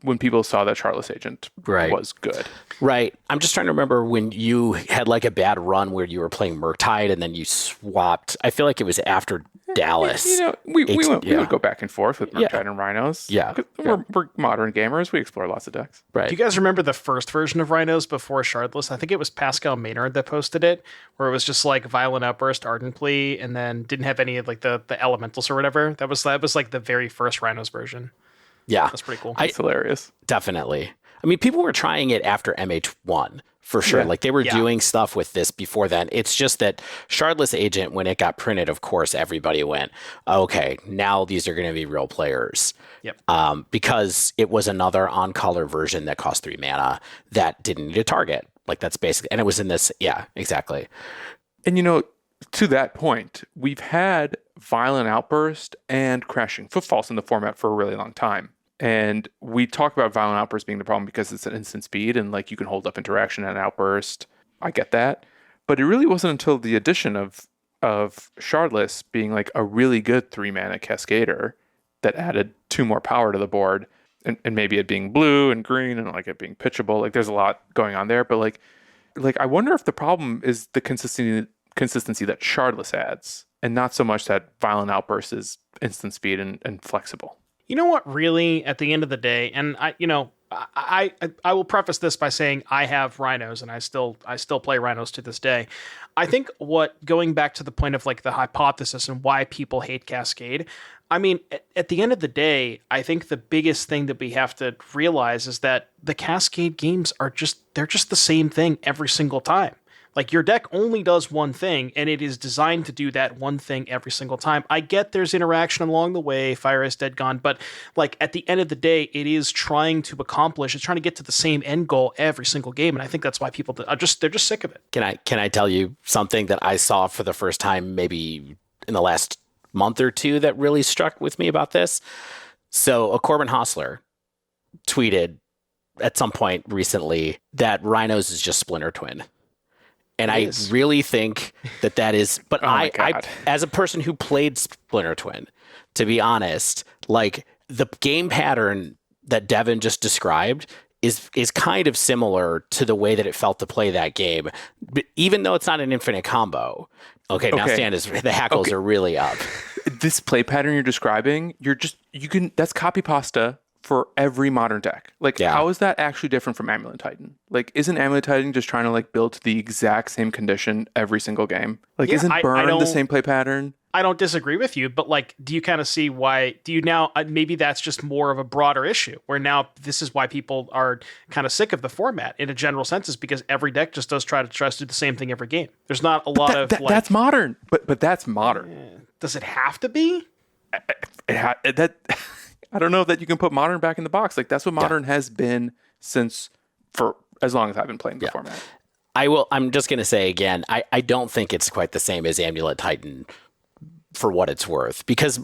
[SPEAKER 1] when people saw that Chartless Agent was good.
[SPEAKER 2] Right. I'm just trying to remember when you had like a bad run where you were playing Murktide and then you swapped. I feel like it was after Dallas.
[SPEAKER 1] We would go back and forth with Murktide and Rhinos.
[SPEAKER 2] Yeah.
[SPEAKER 1] We're modern gamers. We explore lots of decks.
[SPEAKER 2] Right.
[SPEAKER 3] Do you guys remember the first version of Rhinos before Shardless? I think it was Pascal Maynard that posted it, where it was just like Violent Outburst, Ardent Plea, and then didn't have any of like the elementals or whatever. That was like the very first Rhinos version.
[SPEAKER 2] Yeah.
[SPEAKER 3] That's pretty cool.
[SPEAKER 1] It's hilarious.
[SPEAKER 2] Definitely. I mean, people were trying it after MH1 for sure. Yeah. Like, they were doing stuff with this before then. It's just that Shardless Agent, when it got printed, of course, everybody went, okay, now these are going to be real players.
[SPEAKER 3] Yep.
[SPEAKER 1] Because
[SPEAKER 2] it was another on-color version that cost 3 mana that didn't need a target. Like, that's basically, and it was in this. Yeah, exactly.
[SPEAKER 1] And, to that point, we've had Violent Outburst and Crashing Footfalls in the format for a really long time. And we talk about Violent Outburst being the problem because it's an instant speed and like you can hold up interaction and Outburst. I get that. But it really wasn't until the addition of Shardless being like a really good 3-mana Cascader that added 2 more power to the board, and maybe it being blue and green and like it being pitchable. Like, there's a lot going on there. But like I wonder if the problem is the consistency that Shardless adds, and not so much that Violent Outburst is instant speed and flexible.
[SPEAKER 3] You know what, really, at the end of the day, and I will preface this by saying I have Rhinos and I still play Rhinos to this day. I think going back to the point of like the hypothesis and why people hate Cascade, I mean, at the end of the day, I think the biggest thing that we have to realize is that the Cascade games they're just the same thing every single time. Like, your deck only does one thing, and it is designed to do that one thing every single time. I get there's interaction along the way, Fire Ice Dead Gone, but like at the end of the day, it is trying to get to the same end goal every single game, and I think that's why people they're just sick of it.
[SPEAKER 2] Can I tell you something that I saw for the first time maybe in the last month or two that really struck with me about this? So, a Corbin Hostler tweeted at some point recently that Rhinos is just Splinter Twin. And I really think that is, but I, as a person who played Splinter Twin, to be honest, like, the game pattern that Devon just described is kind of similar to the way that it felt to play that game, but even though it's not an infinite combo. Okay. Now Stan the hackles are really up.
[SPEAKER 1] This play pattern you're describing, that's copy pasta for every modern deck. Like, how is that actually different from Amulet Titan? Like, isn't Amulet Titan just trying to like build to the exact same condition every single game? Like, isn't Burn the same play pattern?
[SPEAKER 3] I don't disagree with you, but like, do you kind of see why? Do you now? Maybe that's just more of a broader issue, where now this is why people are kind of sick of the format in a general sense, is because every deck just try to do the same thing every game. There's not a lot of like,
[SPEAKER 1] that's modern, but that's modern.
[SPEAKER 3] Does it have to be?
[SPEAKER 1] I don't know that you can put modern back in the box. Like, that's what modern has been for as long as I've been playing the format.
[SPEAKER 2] I'm just going to say again, I don't think it's quite the same as Amulet Titan for what it's worth, because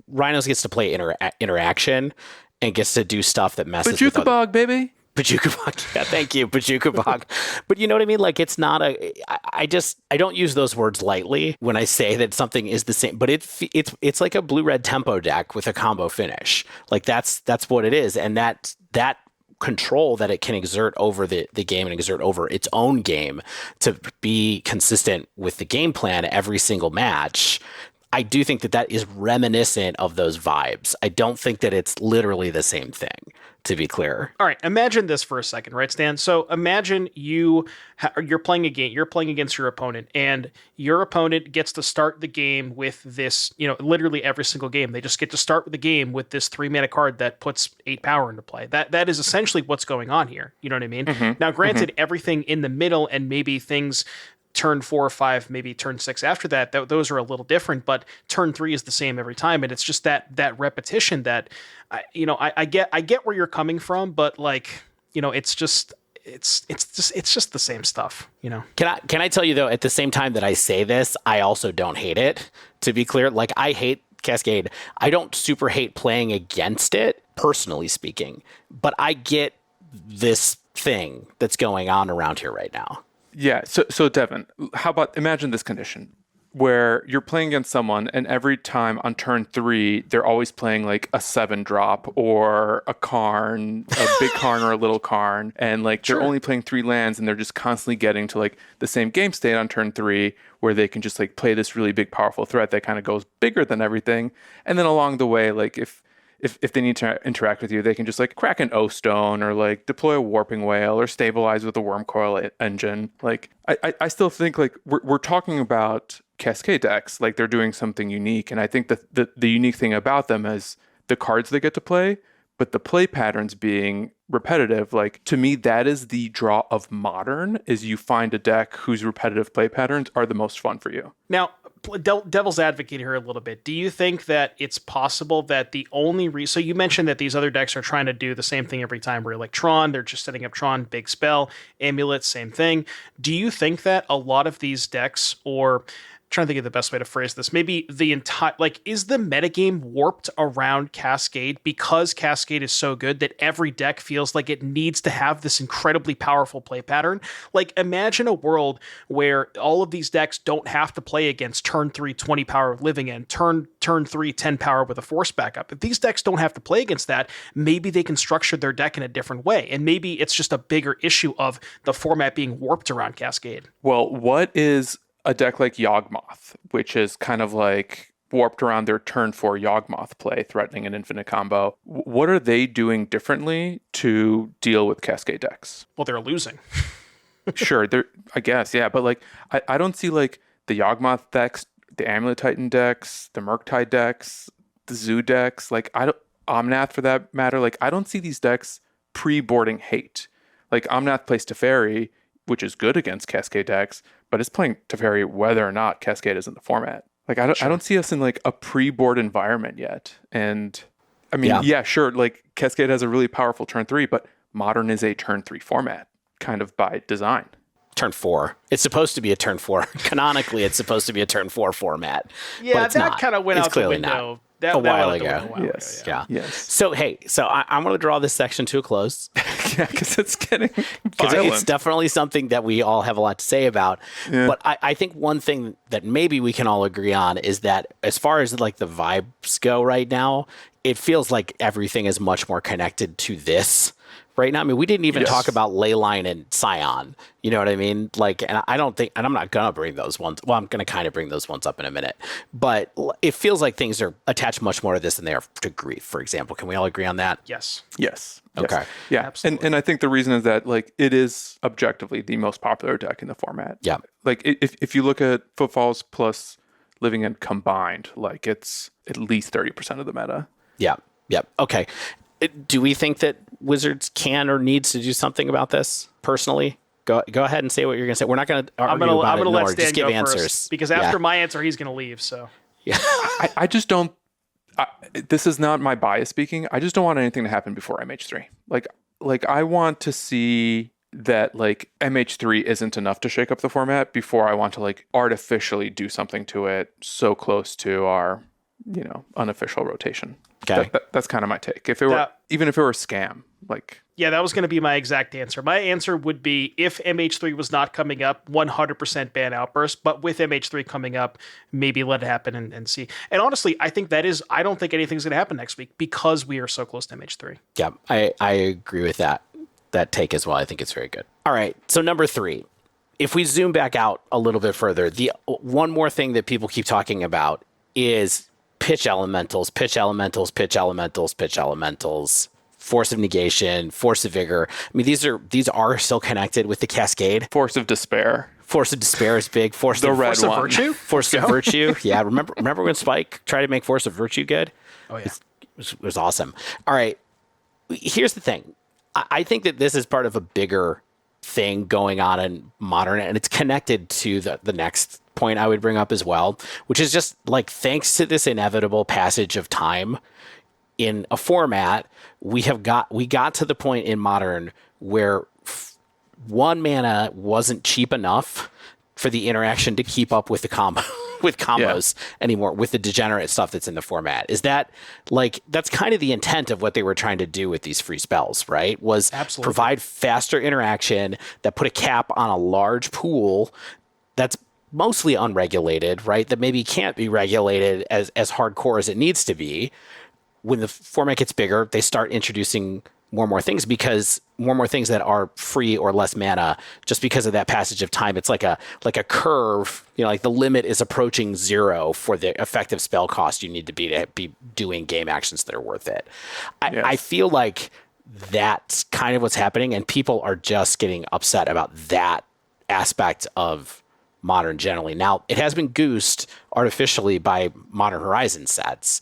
[SPEAKER 2] Rhinos gets to play interaction and gets to do stuff that messes with
[SPEAKER 1] Bog, baby.
[SPEAKER 2] Pajukabog. Yeah, thank you, Pajukabog. But you know what I mean? Like, it's not I don't use those words lightly when I say that something is the same, but it's like a blue-red tempo deck with a combo finish. Like, that's what it is. And that control that it can exert over the game and exert over its own game to be consistent with the game plan every single match, I do think that is reminiscent of those vibes. I don't think that it's literally the same thing, to be clear.
[SPEAKER 3] All right, imagine this for a second, right, Stan? So imagine you're playing a game, you're playing against your opponent, and your opponent gets to start the game with this, literally every single game. They just get to start the game with this 3-mana card that puts 8 power into play. That is essentially what's going on here. You know what I mean? Mm-hmm. Now, granted, everything in the middle and maybe things turn 4 or 5, maybe turn 6 after that, those are a little different, but turn 3 is the same every time. And it's just that repetition that, I get where you're coming from, but like, it's just the same stuff,
[SPEAKER 2] Can I tell you though, at the same time that I say this, I also don't hate it. To be clear, like I hate Cascade. I don't super hate playing against it, personally speaking, but I get this thing that's going on around here right now.
[SPEAKER 1] Yeah. So Devon, how about imagine this condition where you're playing against someone and every time on turn 3, they're always playing like a 7 drop or a Karn, a big Karn or a little Karn. And like they're only playing 3 lands and they're just constantly getting to like the same game state on turn 3 where they can just like play this really big, powerful threat that kind of goes bigger than everything. And then along the way, like if they need to interact with you, they can just like crack an O-Stone or like deploy a Warping Whale or stabilize with a Worm Coil engine. Like I still think like we're talking about Cascade decks, like they're doing something unique. And I think that the unique thing about them is the cards they get to play, but the play patterns being repetitive. Like to me, that is the draw of Modern, is you find a deck whose repetitive play patterns are the most fun for you.
[SPEAKER 3] Now, devil's advocate here a little bit. Do you think that it's possible that the only so you mentioned that these other decks are trying to do the same thing every time, where like Tron, they're just setting up Tron, big spell, Amulet, same thing. Do you think that a lot of these decks, or trying to think of the best way to phrase this, maybe the entire, like, is the metagame warped around Cascade because Cascade is so good that every deck feels like it needs to have this incredibly powerful play pattern? Like, imagine a world where all of these decks don't have to play against turn 3 20 power with Living End, turn 3 10 power with a Force backup. If these decks don't have to play against that, maybe they can structure their deck in a different way, and maybe it's just a bigger issue of the format being warped around Cascade.
[SPEAKER 1] Well, what is a deck like Yawgmoth, which is kind of like warped around their turn 4 Yawgmoth play, threatening an infinite combo? What are they doing differently to deal with Cascade decks?
[SPEAKER 3] Well, they're losing.
[SPEAKER 1] Sure, I guess, yeah, but like I don't see like the Yawgmoth decks, the Amulet Titan decks, the Murktide decks, the Zoo decks, like Omnath for that matter, like I don't see these decks pre-boarding hate. Like Omnath plays Teferi, which is good against Cascade decks, but it's playing Teferi whether or not Cascade is in the format. Like I don't see us in like a pre-board environment yet. And I mean, yeah, sure, like Cascade has a really powerful turn 3, but Modern is a turn 3 format, kind of by design.
[SPEAKER 2] Turn 4. It's supposed to be a turn 4. Canonically, it's supposed to be a turn 4 format.
[SPEAKER 3] Yeah,
[SPEAKER 2] but
[SPEAKER 3] that kind of went out the window.
[SPEAKER 2] A while ago.
[SPEAKER 1] Yes.
[SPEAKER 2] Yeah.
[SPEAKER 1] Yes.
[SPEAKER 2] So, hey, I'm going to draw this section to a close.
[SPEAKER 1] Yeah, because it's getting
[SPEAKER 2] Because it's definitely something that we all have a lot to say about. Yeah. But I think one thing that maybe we can all agree on is that as far as like the vibes go right now, it feels like everything is much more connected to this right now. I mean, we didn't even talk about Leyline and Scion. You know what I mean? Like, and I don't think, and I'm not going to bring those ones. Well, I'm going to kind of bring those ones up in a minute. But it feels like things are attached much more to this than they are to Grief, for example. Can we all agree on that?
[SPEAKER 3] Yes.
[SPEAKER 1] Yes.
[SPEAKER 2] Okay.
[SPEAKER 1] Yeah. Absolutely. And I think the reason is that like it is objectively the most popular deck in the format.
[SPEAKER 2] Yeah.
[SPEAKER 1] Like if you look at Footfalls plus Living End combined, like it's at least 30% of the meta.
[SPEAKER 2] Yeah. Yep. Okay. Do we think that Wizards can or needs to do something about this personally? Go ahead and say what you're going to say. We're not going to argue about it. I'm going to
[SPEAKER 3] let Stan
[SPEAKER 2] just give
[SPEAKER 3] go
[SPEAKER 2] answers.
[SPEAKER 3] First, because after my answer, he's going to leave. So
[SPEAKER 2] yeah,
[SPEAKER 1] I just don't. This is not my bias speaking. I just don't want anything to happen before MH3. Like I want to see that like MH3 isn't enough to shake up the format before I want to like artificially do something to it so close to our unofficial rotation.
[SPEAKER 2] Okay.
[SPEAKER 1] That's kind of my take. If it were, even if it were a scam, like.
[SPEAKER 3] Yeah, that was going to be my exact answer. My answer would be if MH3 was not coming up, 100% ban Outburst. But with MH3 coming up, maybe let it happen and see. And honestly, I think I don't think anything's going to happen next week because we are so close to MH3.
[SPEAKER 2] Yeah, I agree with that take as well. I think it's very good. All right, so number 3. If we zoom back out a little bit further, the one more thing that people keep talking about is pitch elementals, Force of Negation, Force of Vigor. I mean, these are still connected with the Cascade.
[SPEAKER 1] Force of Despair.
[SPEAKER 2] Force of Despair is big. Force of
[SPEAKER 3] Virtue.
[SPEAKER 2] Force of Virtue. Yeah, remember when Spike tried to make Force of Virtue good?
[SPEAKER 3] Oh yeah,
[SPEAKER 2] it was awesome. All right, here's the thing. I think that this is part of a bigger thing going on in Modern, and it's connected to the next point I would bring up as well, which is just like, thanks to this inevitable passage of time in a format, we got to the point in Modern where one mana wasn't cheap enough for the interaction to keep up with the combo with combos anymore, with the degenerate stuff that's in the format. Is that like, that's kind of the intent of what they were trying to do with these free spells, right? Was
[SPEAKER 3] Absolutely.
[SPEAKER 2] Provide faster interaction that put a cap on a large pool that's mostly unregulated, right? That maybe can't be regulated as hardcore as it needs to be. When the format gets bigger, they start introducing more and more things, because more and more things that are free or less mana, just because of that passage of time. It's like a curve, like the limit is approaching zero for the effective spell cost you need to be doing game actions that are worth it. I feel like that's kind of what's happening, and people are just getting upset about that aspect of Modern generally. Now, it has been goosed artificially by Modern Horizon sets.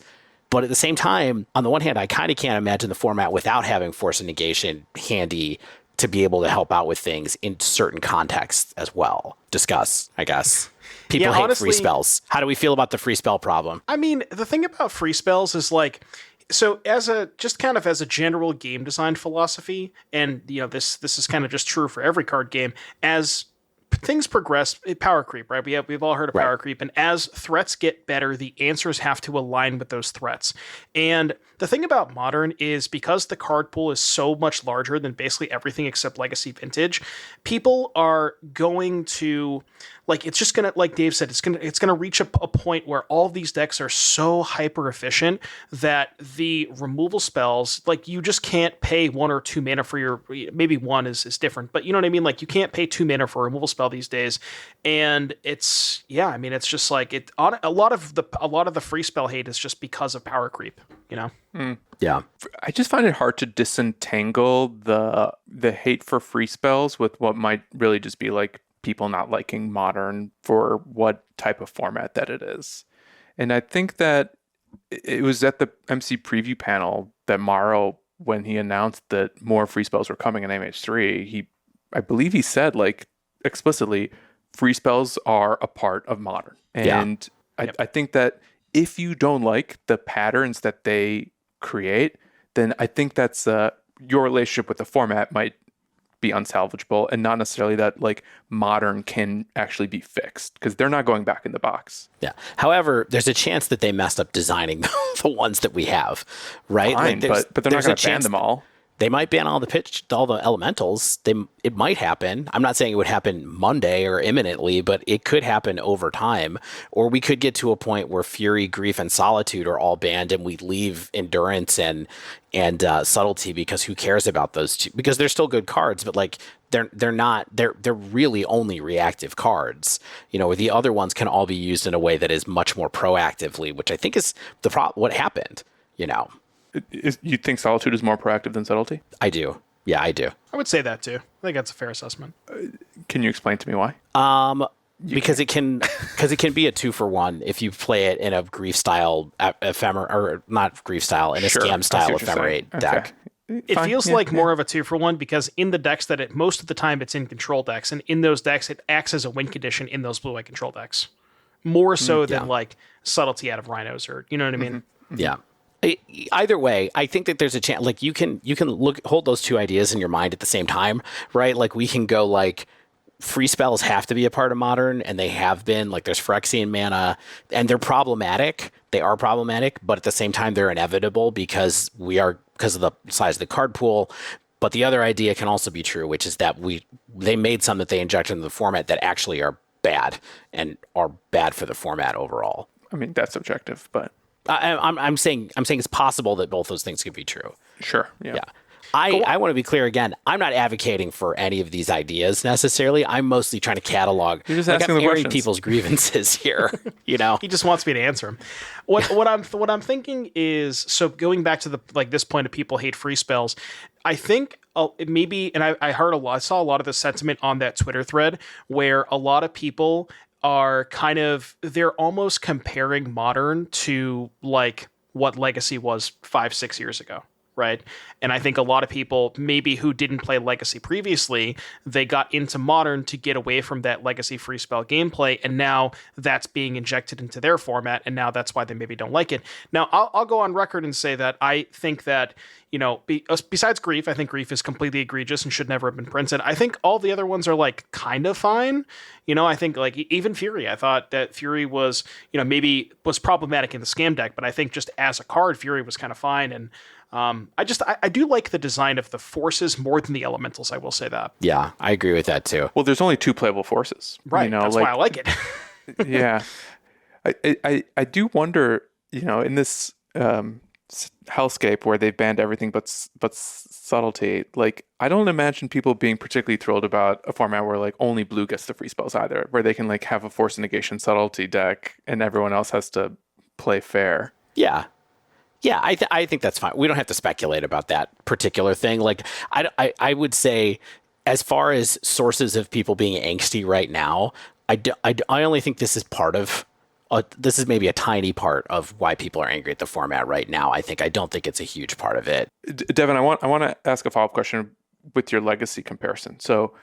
[SPEAKER 2] But at the same time, on the one hand, I kind of can't imagine the format without having Force of Negation handy to be able to help out with things in certain contexts as well. Discuss, I guess. People hate free spells. How do we feel about the free spell problem?
[SPEAKER 3] I mean, the thing about free spells is like, so as a general game design philosophy, and this is kind of just true for every card game, as things progress, power creep, right? We've all heard of power creep, and as threats get better, the answers have to align with those threats. And the thing about Modern is, because the card pool is so much larger than basically everything except Legacy Vintage, people are going to, like, it's just gonna, like Dave said, it's gonna reach a point where all of these decks are so hyper efficient that the removal spells, like, you just can't pay 1 or 2 mana for your, maybe one is different, but you know what I mean? Like, you can't pay 2 mana for a removal spell these days. And it's just like a lot of the free spell hate is just because of power creep,
[SPEAKER 2] Yeah.
[SPEAKER 1] I just find it hard to disentangle the hate for free spells with what might really just be like people not liking Modern for what type of format that it is. And I think that it was at the MC preview panel that Morrow, when he announced that more free spells were coming in MH3, I believe he said, like, explicitly, free spells are a part of Modern. And I think that if you don't like the patterns that they create, then I think that's your relationship with the format might be unsalvageable, and not necessarily that like Modern can actually be fixed, because they're not going back in the box.
[SPEAKER 2] Yeah. However, there's a chance that they messed up designing the ones that we have, right?
[SPEAKER 1] Fine, but they're not going to ban them all.
[SPEAKER 2] They might ban all the elementals. It might happen. I'm not saying it would happen Monday or imminently, but it could happen over time. Or we could get to a point where Fury, Grief, and Solitude are all banned, and we leave Endurance and Subtlety, because who cares about those two? Because they're still good cards, but like they're really only reactive cards. Where the other ones can all be used in a way that is much more proactively, which I think is what happened.
[SPEAKER 1] You think Solitude is more proactive than Subtlety?
[SPEAKER 2] I do. Yeah, I do.
[SPEAKER 3] I would say that too. I think that's a fair assessment.
[SPEAKER 1] Can you explain to me why?
[SPEAKER 2] Because it can be a 2-for-1 if you play it in a Grief style ephemer, or not Grief style, in a Scam style ephemerate deck.
[SPEAKER 3] It feels like more of a 2-for-1, because in the decks that most of the time it's in control decks, and in those decks it acts as a win condition in those blue-white control decks, more so than like Subtlety out of Rhinos, or you know what I mean?
[SPEAKER 2] Mm-hmm. Yeah. Either way, I think that there's a chance, like you can hold those two ideas in your mind at the same time, right? Like we can go like, free spells have to be a part of Modern, and they have been. Like there's Phyrexian mana, and they're problematic. They are problematic, but at the same time they're inevitable because of the size of the card pool. But the other idea can also be true, which is that they made some that they injected into the format that actually are bad, and are bad for the format overall.
[SPEAKER 1] I mean, that's subjective, but
[SPEAKER 2] I'm saying it's possible that both those things could be true.
[SPEAKER 1] Sure. Yeah.
[SPEAKER 2] I want to be clear again. I'm not advocating for any of these ideas necessarily. I'm mostly trying to catalog.
[SPEAKER 1] You're just asking the
[SPEAKER 2] airing
[SPEAKER 1] questions.
[SPEAKER 2] people's grievances here.
[SPEAKER 3] He just wants me to answer them. What I'm thinking is, so going back to this point of people hate free spells, I think maybe, and I saw a lot of the sentiment on that Twitter thread where a lot of people are they're almost comparing Modern to like what Legacy was 5-6 years ago. right? And I think a lot of people, maybe who didn't play Legacy previously, they got into Modern to get away from that Legacy free spell gameplay, and now that's being injected into their format, and now that's why they maybe don't like it. Now, I'll go on record and say that I think that, besides Grief, I think Grief is completely egregious and should never have been printed. I think all the other ones are like kind of fine. I think like even Fury, I thought that Fury was, maybe was problematic in the scam deck, but I think just as a card, Fury was kind of fine. And I do like the design of the forces more than the elementals. I will say that.
[SPEAKER 2] Yeah, I agree with that too.
[SPEAKER 1] Well, there's only 2 playable forces.
[SPEAKER 3] Right. That's why I like it.
[SPEAKER 1] Yeah. I do wonder, in this hellscape where they banned everything but subtlety, like I don't imagine people being particularly thrilled about a format where like only blue gets the free spells either, where they can like have a force negation subtlety deck and everyone else has to play fair.
[SPEAKER 2] Yeah. Yeah, I think that's fine. We don't have to speculate about that particular thing. Like, I would say, as far as sources of people being angsty right now, I only think this is part of, this is maybe a tiny part of why people are angry at the format right now. I don't think it's a huge part of it.
[SPEAKER 1] Devon, I want to ask a follow-up question with your Legacy comparison. So,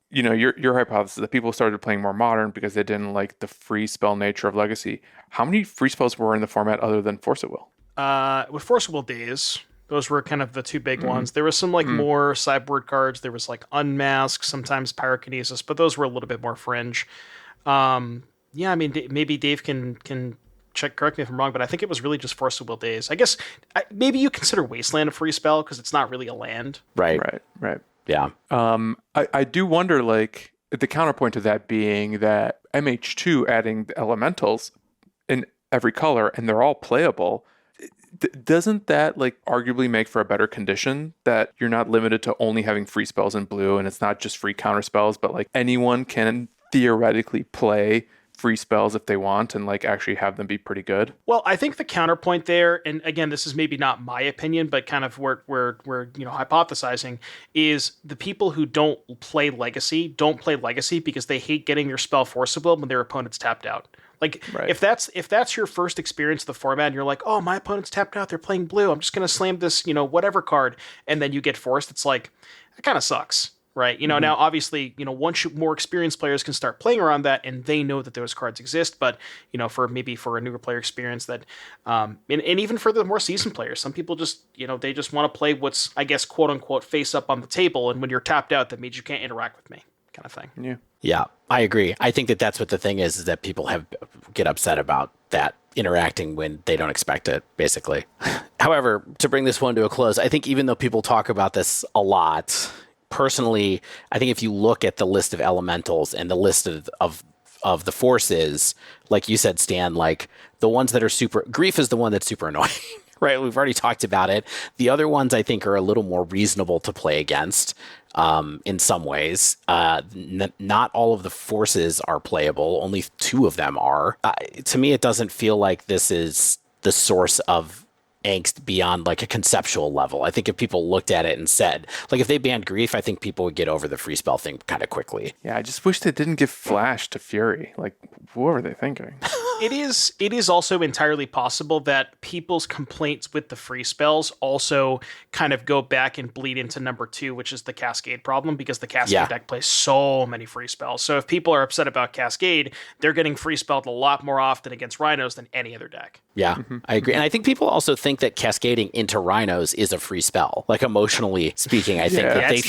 [SPEAKER 1] your hypothesis that people started playing more Modern because they didn't like the free spell nature of Legacy. How many free spells were in the format other than Force at Will?
[SPEAKER 3] With Force at Will Days, those were kind of the 2 big ones. There was some like more sideboard cards. There was like Unmask, sometimes Pyrokinesis, but those were a little bit more fringe. Yeah, I mean, maybe Dave can correct me if I'm wrong, but I think it was really just Force at Will Days. I guess maybe you consider Wasteland a free spell because it's not really a land.
[SPEAKER 2] Right. Yeah.
[SPEAKER 1] I do wonder, like, the counterpoint to that being that MH2 adding the elementals in every color and they're all playable. Doesn't that like arguably make for a better condition that you're not limited to only having free spells in blue and it's not just free counter spells, but like anyone can theoretically play free spells if they want and like actually have them be pretty good?
[SPEAKER 3] Well, I think the counterpoint there, and again, this is maybe not my opinion, but kind of we're hypothesizing, is the people who don't play Legacy because they hate getting their spell forcible when their opponent's tapped out. Like,
[SPEAKER 1] right.
[SPEAKER 3] if that's your first experience of the format and you're like, oh, my opponent's tapped out, they're playing blue, I'm just going to slam this, whatever card, and then you get forced, it's like, that kind of sucks, right? Now, obviously, once more experienced players can start playing around that and they know that those cards exist, but, for a newer player experience that, and even for the more seasoned players, some people just, they just want to play what's, I guess, quote unquote, face up on the table, and when you're tapped out, that means you can't interact with me, kind of thing.
[SPEAKER 1] Yeah.
[SPEAKER 2] Yeah, I agree. I think that's what the thing is that people get upset about that interacting when they don't expect it, basically. However, to bring this one to a close, I think even though people talk about this a lot, personally, I think if you look at the list of elementals and the list of the forces, like you said, Stan, like the ones that are super, Grief is the one that's super annoying. Right, we've already talked about it. The other ones I think are a little more reasonable to play against in some ways. Not all of the forces are playable. Only 2 of them are. To me, it doesn't feel like this is the source of angst beyond like a conceptual level. I think if people looked at it and said, like if they banned Grief, I think people would get over the free spell thing kind of quickly.
[SPEAKER 1] Yeah, I just wish they didn't give Flash to Fury. Like, what were they thinking?
[SPEAKER 3] It is also entirely possible that people's complaints with the free spells also kind of go back and bleed into number 2, which is the Cascade problem, because the Cascade deck plays so many free spells. So if people are upset about Cascade, they're getting free spelled a lot more often against Rhinos than any other deck.
[SPEAKER 2] Yeah, I agree. And I think people also think that cascading into Rhinos is a free spell. Like emotionally speaking, I think that they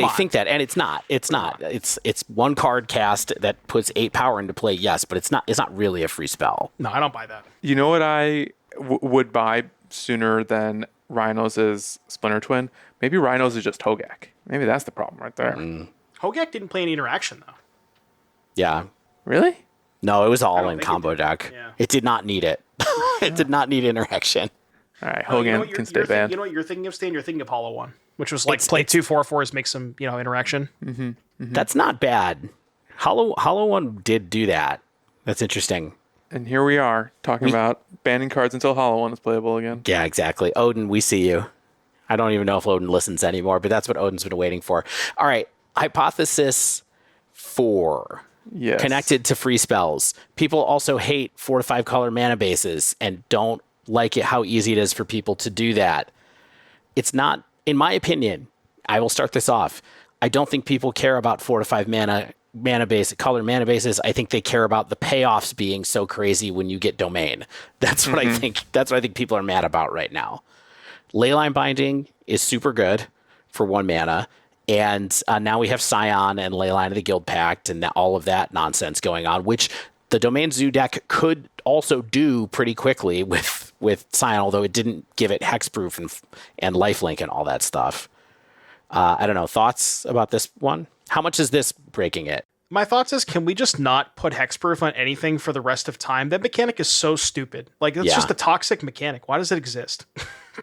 [SPEAKER 2] think that, and it's not. It's not. It's one card cast that puts 8 power into play. Yes, but it's not really a free spell.
[SPEAKER 3] No, I don't buy that.
[SPEAKER 1] You know what I would buy sooner than Rhinos is Splinter Twin? Maybe Rhinos is just Hogak. Maybe that's the problem right there.
[SPEAKER 3] Hogak didn't play any interaction though.
[SPEAKER 2] Yeah.
[SPEAKER 1] Really?
[SPEAKER 2] No, it was all in combo deck.
[SPEAKER 3] Yeah.
[SPEAKER 2] It did not need it. It did not need interaction.
[SPEAKER 1] All right, Hogan can stay banned.
[SPEAKER 3] You know what you're thinking of, Stan? You're thinking of Hollow One, which was like play 2 4/4s, make some interaction.
[SPEAKER 2] That's not bad. Hollow One did do that. That's interesting.
[SPEAKER 1] And here we are talking about banning cards until Hollow One is playable again.
[SPEAKER 2] Yeah, exactly. Odin, we see you. I don't even know if Odin listens anymore, but that's what Odin's been waiting for. All right, hypothesis 4.
[SPEAKER 1] Yes.
[SPEAKER 2] Connected to free spells. People also hate 4 to 5 color mana bases and don't like it how easy it is for people to do that. it's not, in my opinion, I will start this off. I don't think people care about 4 to 5 mana base, color mana bases. I think they care about the payoffs being so crazy when you get domain. That's what I think. That's what I think people are mad about right now. Leyline Binding is super good for 1 mana. And now we have Scion and Leyline of the Guild Pact and all of that nonsense going on, which the Domain Zoo deck could also do pretty quickly with Scion, although it didn't give it hexproof and lifelink and all that stuff. I don't know. Thoughts about this one? How much is this breaking it?
[SPEAKER 3] My thoughts is, can we just not put hexproof on anything for the rest of time? That mechanic is so stupid. Like, it's just a toxic mechanic. Why does it exist?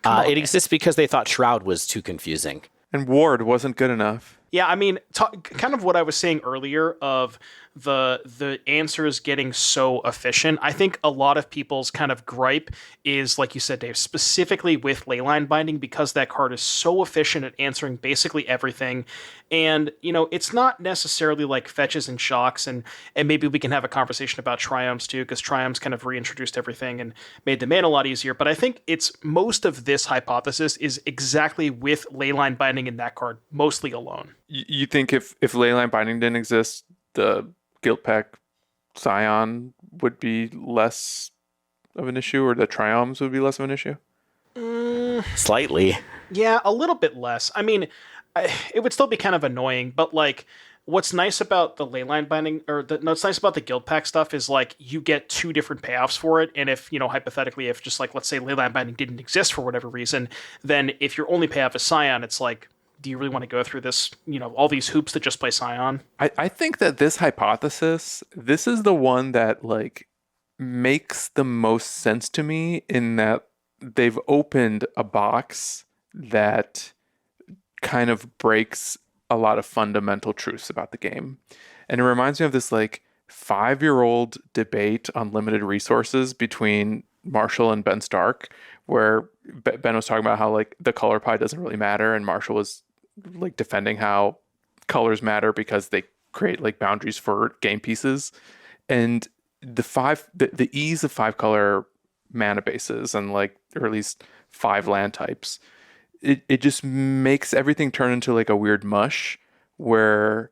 [SPEAKER 2] It exists because they thought Shroud was too confusing.
[SPEAKER 1] And Ward wasn't good enough.
[SPEAKER 3] Yeah, I mean, kind of what I was saying earlier of the answers getting so efficient. I think a lot of people's kind of gripe is, like you said, Dave, specifically with Leyline Binding, because that card is so efficient at answering basically everything. And, you know, it's not necessarily like fetches and shocks, and maybe we can have a conversation about triomes too, because triomes kind of reintroduced everything and made the main a lot easier. But I think it's most of this hypothesis is exactly with Leyline Binding in that card, mostly alone.
[SPEAKER 1] You think if Leyline Binding didn't exist, the Guild Pact Scion would be less of an issue, or the triomes would be less of an issue?
[SPEAKER 2] Slightly.
[SPEAKER 3] Yeah, a little bit less. I mean, it would still be kind of annoying, but like, what's nice about the Leyline Binding, what's nice about the Guild Pact stuff is like you get 2 different payoffs for it. And if, you know, hypothetically, if just like, let's say Leyline Binding didn't exist for whatever reason, then if your only payoff is Scion, it's like, do you really want to go through this, you know, all these hoops to just play Scion?
[SPEAKER 1] I think that this hypothesis, this is the one that like makes the most sense to me, in that they've opened a box that kind of breaks a lot of fundamental truths about the game. And it reminds me of this like 5-year-old debate on limited resources between Marshall and Ben Stark, where Ben was talking about how like the color pie doesn't really matter, and Marshall was like defending how colors matter because they create like boundaries for game pieces. And the ease of 5 color mana bases, and like, or at least 5 land types, it just makes everything turn into like a weird mush where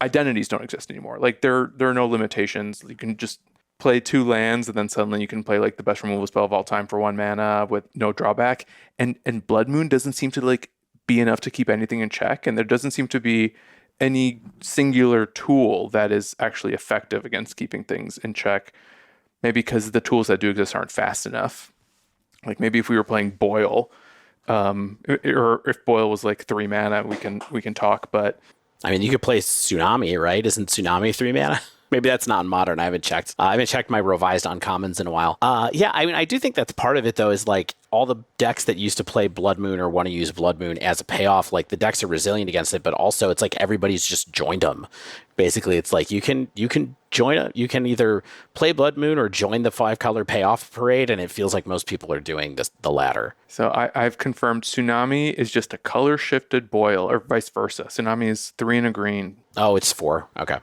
[SPEAKER 1] identities don't exist anymore. Like there are no limitations. You can just play 2 lands, and then suddenly you can play like the best removal spell of all time for 1 mana with no drawback. And Blood Moon doesn't seem to like be enough to keep anything in check, and there doesn't seem to be any singular tool that is actually effective against keeping things in check. Maybe because the tools that do exist aren't fast enough. Like maybe if we were playing Boil, or if Boil was like 3 mana, we can talk. But
[SPEAKER 2] I mean, you could play Tsunami, right? Isn't Tsunami 3 mana? Maybe that's not in Modern. I haven't checked. I haven't checked my revised uncommons in a while. Yeah, I mean, I do think that's part of it, though, is like all the decks that used to play Blood Moon or want to use Blood Moon as a payoff, like the decks are resilient against it, but also it's like everybody's just joined them. Basically, it's like you can join you can either play Blood Moon or join the 5-color payoff parade, and it feels like most people are doing the latter.
[SPEAKER 1] So I've confirmed Tsunami is just a color shifted Boil, or vice versa. Tsunami is 3 and a green.
[SPEAKER 2] Oh, it's 4. Okay.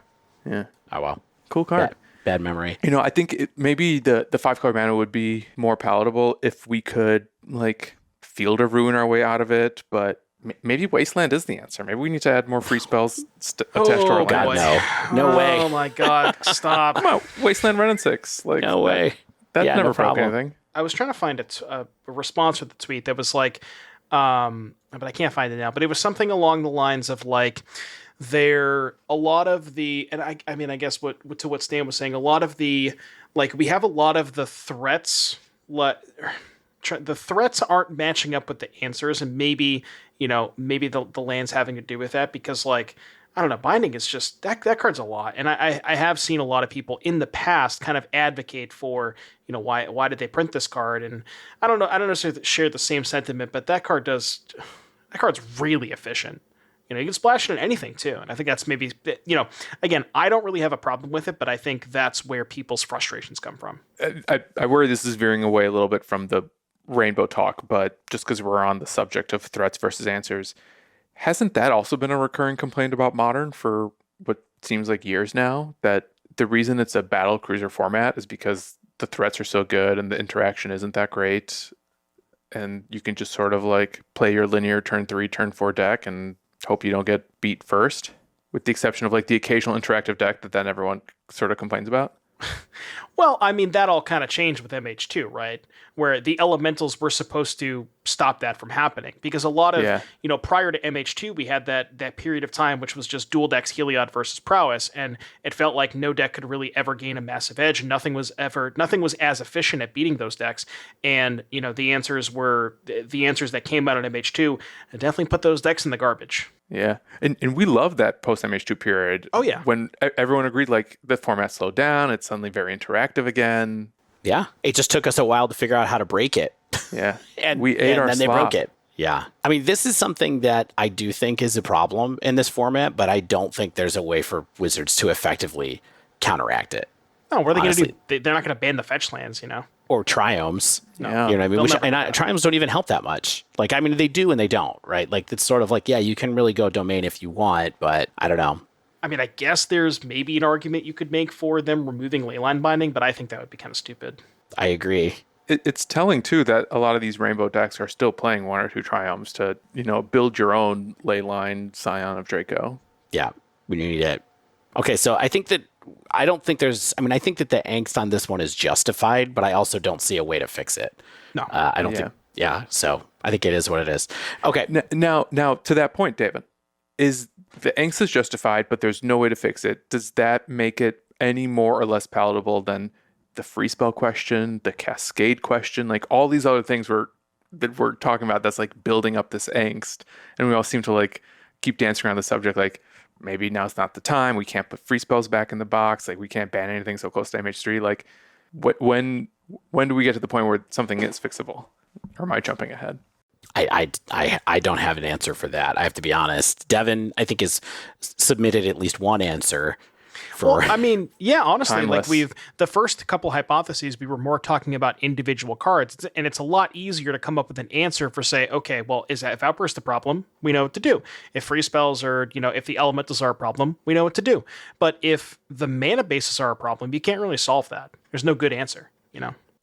[SPEAKER 1] Yeah.
[SPEAKER 2] Oh, well.
[SPEAKER 1] Cool card.
[SPEAKER 2] Bad memory.
[SPEAKER 1] You know, I think maybe the 5-color mana would be more palatable if we could like Field of Ruin our way out of it, but maybe Wasteland is the answer. Maybe we need to add more free spells attached to our
[SPEAKER 2] God,
[SPEAKER 1] land.
[SPEAKER 2] no way.
[SPEAKER 3] Oh my God, stop.
[SPEAKER 1] Come on, Wasteland Ren and 6. Like,
[SPEAKER 2] No way.
[SPEAKER 1] That
[SPEAKER 2] Yeah,
[SPEAKER 1] never
[SPEAKER 2] no
[SPEAKER 1] broke
[SPEAKER 2] problem.
[SPEAKER 1] anything.
[SPEAKER 3] I was trying to find a response to the tweet that was like, but I can't find it now, but it was something along the lines of like, a lot of the, and I mean, I guess what Stan was saying, a lot of the, like, we have a lot of the threats, the threats aren't matching up with the answers, and maybe the land's having to do with that, because like, I don't know, Binding is just, that card's a lot. And I have seen a lot of people in the past kind of advocate for, you know, why did they print this card? And I don't necessarily share the same sentiment, but that card's really efficient. You know, you can splash it in anything too. And I think that's maybe, you know, again, I don't really have a problem with it, but I think that's where people's frustrations come from.
[SPEAKER 1] I worry this is veering away a little bit from the rainbow talk, but just because we're on the subject of threats versus answers, hasn't that also been a recurring complaint about Modern for what seems like years now? That the reason it's a battle cruiser format is because the threats are so good and the interaction isn't that great. and you can just sort of like play your linear turn 3, turn 4 deck and hope you don't get beat first, with the exception of like the occasional interactive deck that then everyone sort of complains about.
[SPEAKER 3] Well, I mean, that all kind of changed with MH2, right? Where the elementals were supposed to stop that from happening. Because a lot of, prior to MH2, we had that period of time which was just dual decks Heliod versus Prowess, and it felt like no deck could really ever gain a massive edge. Nothing was as efficient at beating those decks. And, the answers that came out in MH2 definitely put those decks in the garbage.
[SPEAKER 1] Yeah. And we love that post MH2 period.
[SPEAKER 3] Oh, yeah.
[SPEAKER 1] When everyone agreed, like, the format slowed down, it's suddenly very interactive again.
[SPEAKER 2] Yeah. It just took us a while to figure out how to break it.
[SPEAKER 1] Yeah.
[SPEAKER 2] and
[SPEAKER 1] we ate our
[SPEAKER 2] then they
[SPEAKER 1] slop.
[SPEAKER 2] broke it. Yeah. I mean, this is something that I do think is a problem in this format, but I don't think there's a way for Wizards to effectively counteract it.
[SPEAKER 3] Oh, what are they going to do? They're not going to ban the fetch lands,
[SPEAKER 2] Or triomes.
[SPEAKER 1] No.
[SPEAKER 2] You know what I mean? Triomes don't even help that much. Like, I mean, they do and they don't, right? Like, it's sort of like, yeah, you can really go domain if you want, but I don't know.
[SPEAKER 3] I mean, I guess there's maybe an argument you could make for them removing leyline binding, but I think that would be kind of stupid.
[SPEAKER 2] I agree.
[SPEAKER 1] It's telling, too, that a lot of these rainbow decks are still playing 1 or 2 triomes to, build your own leyline Scion of Draco.
[SPEAKER 2] Yeah, we need it. Okay, so I think that I think that the angst on this one is justified, but I also don't see a way to fix it.
[SPEAKER 3] No.
[SPEAKER 2] I don't think. Yeah, so I think it is what it is. Okay.
[SPEAKER 1] Now, to that point, Devon, is the angst is justified, but there's no way to fix it. Does that make it any more or less palatable than the free spell question, the Cascade question, like all these other things that we're talking about that's like building up this angst, and we all seem to like keep dancing around the subject, like maybe now's not the time, we can't put free spells back in the box, like we can't ban anything so close to MH3. Like when do we get to the point where something is fixable? Or am I jumping ahead?
[SPEAKER 2] I don't have an answer for that. I have to be honest. Devon, I think, has submitted at least one answer.
[SPEAKER 3] Well, I mean, yeah, honestly,
[SPEAKER 1] Timeless.
[SPEAKER 3] like the first couple hypotheses, we were more talking about individual cards, and it's a lot easier to come up with an answer for, say, okay, well, if Outburst a problem, we know what to do. If free spells are, if the elementals are a problem, we know what to do. But if the mana bases are a problem, you can't really solve that. There's no good answer,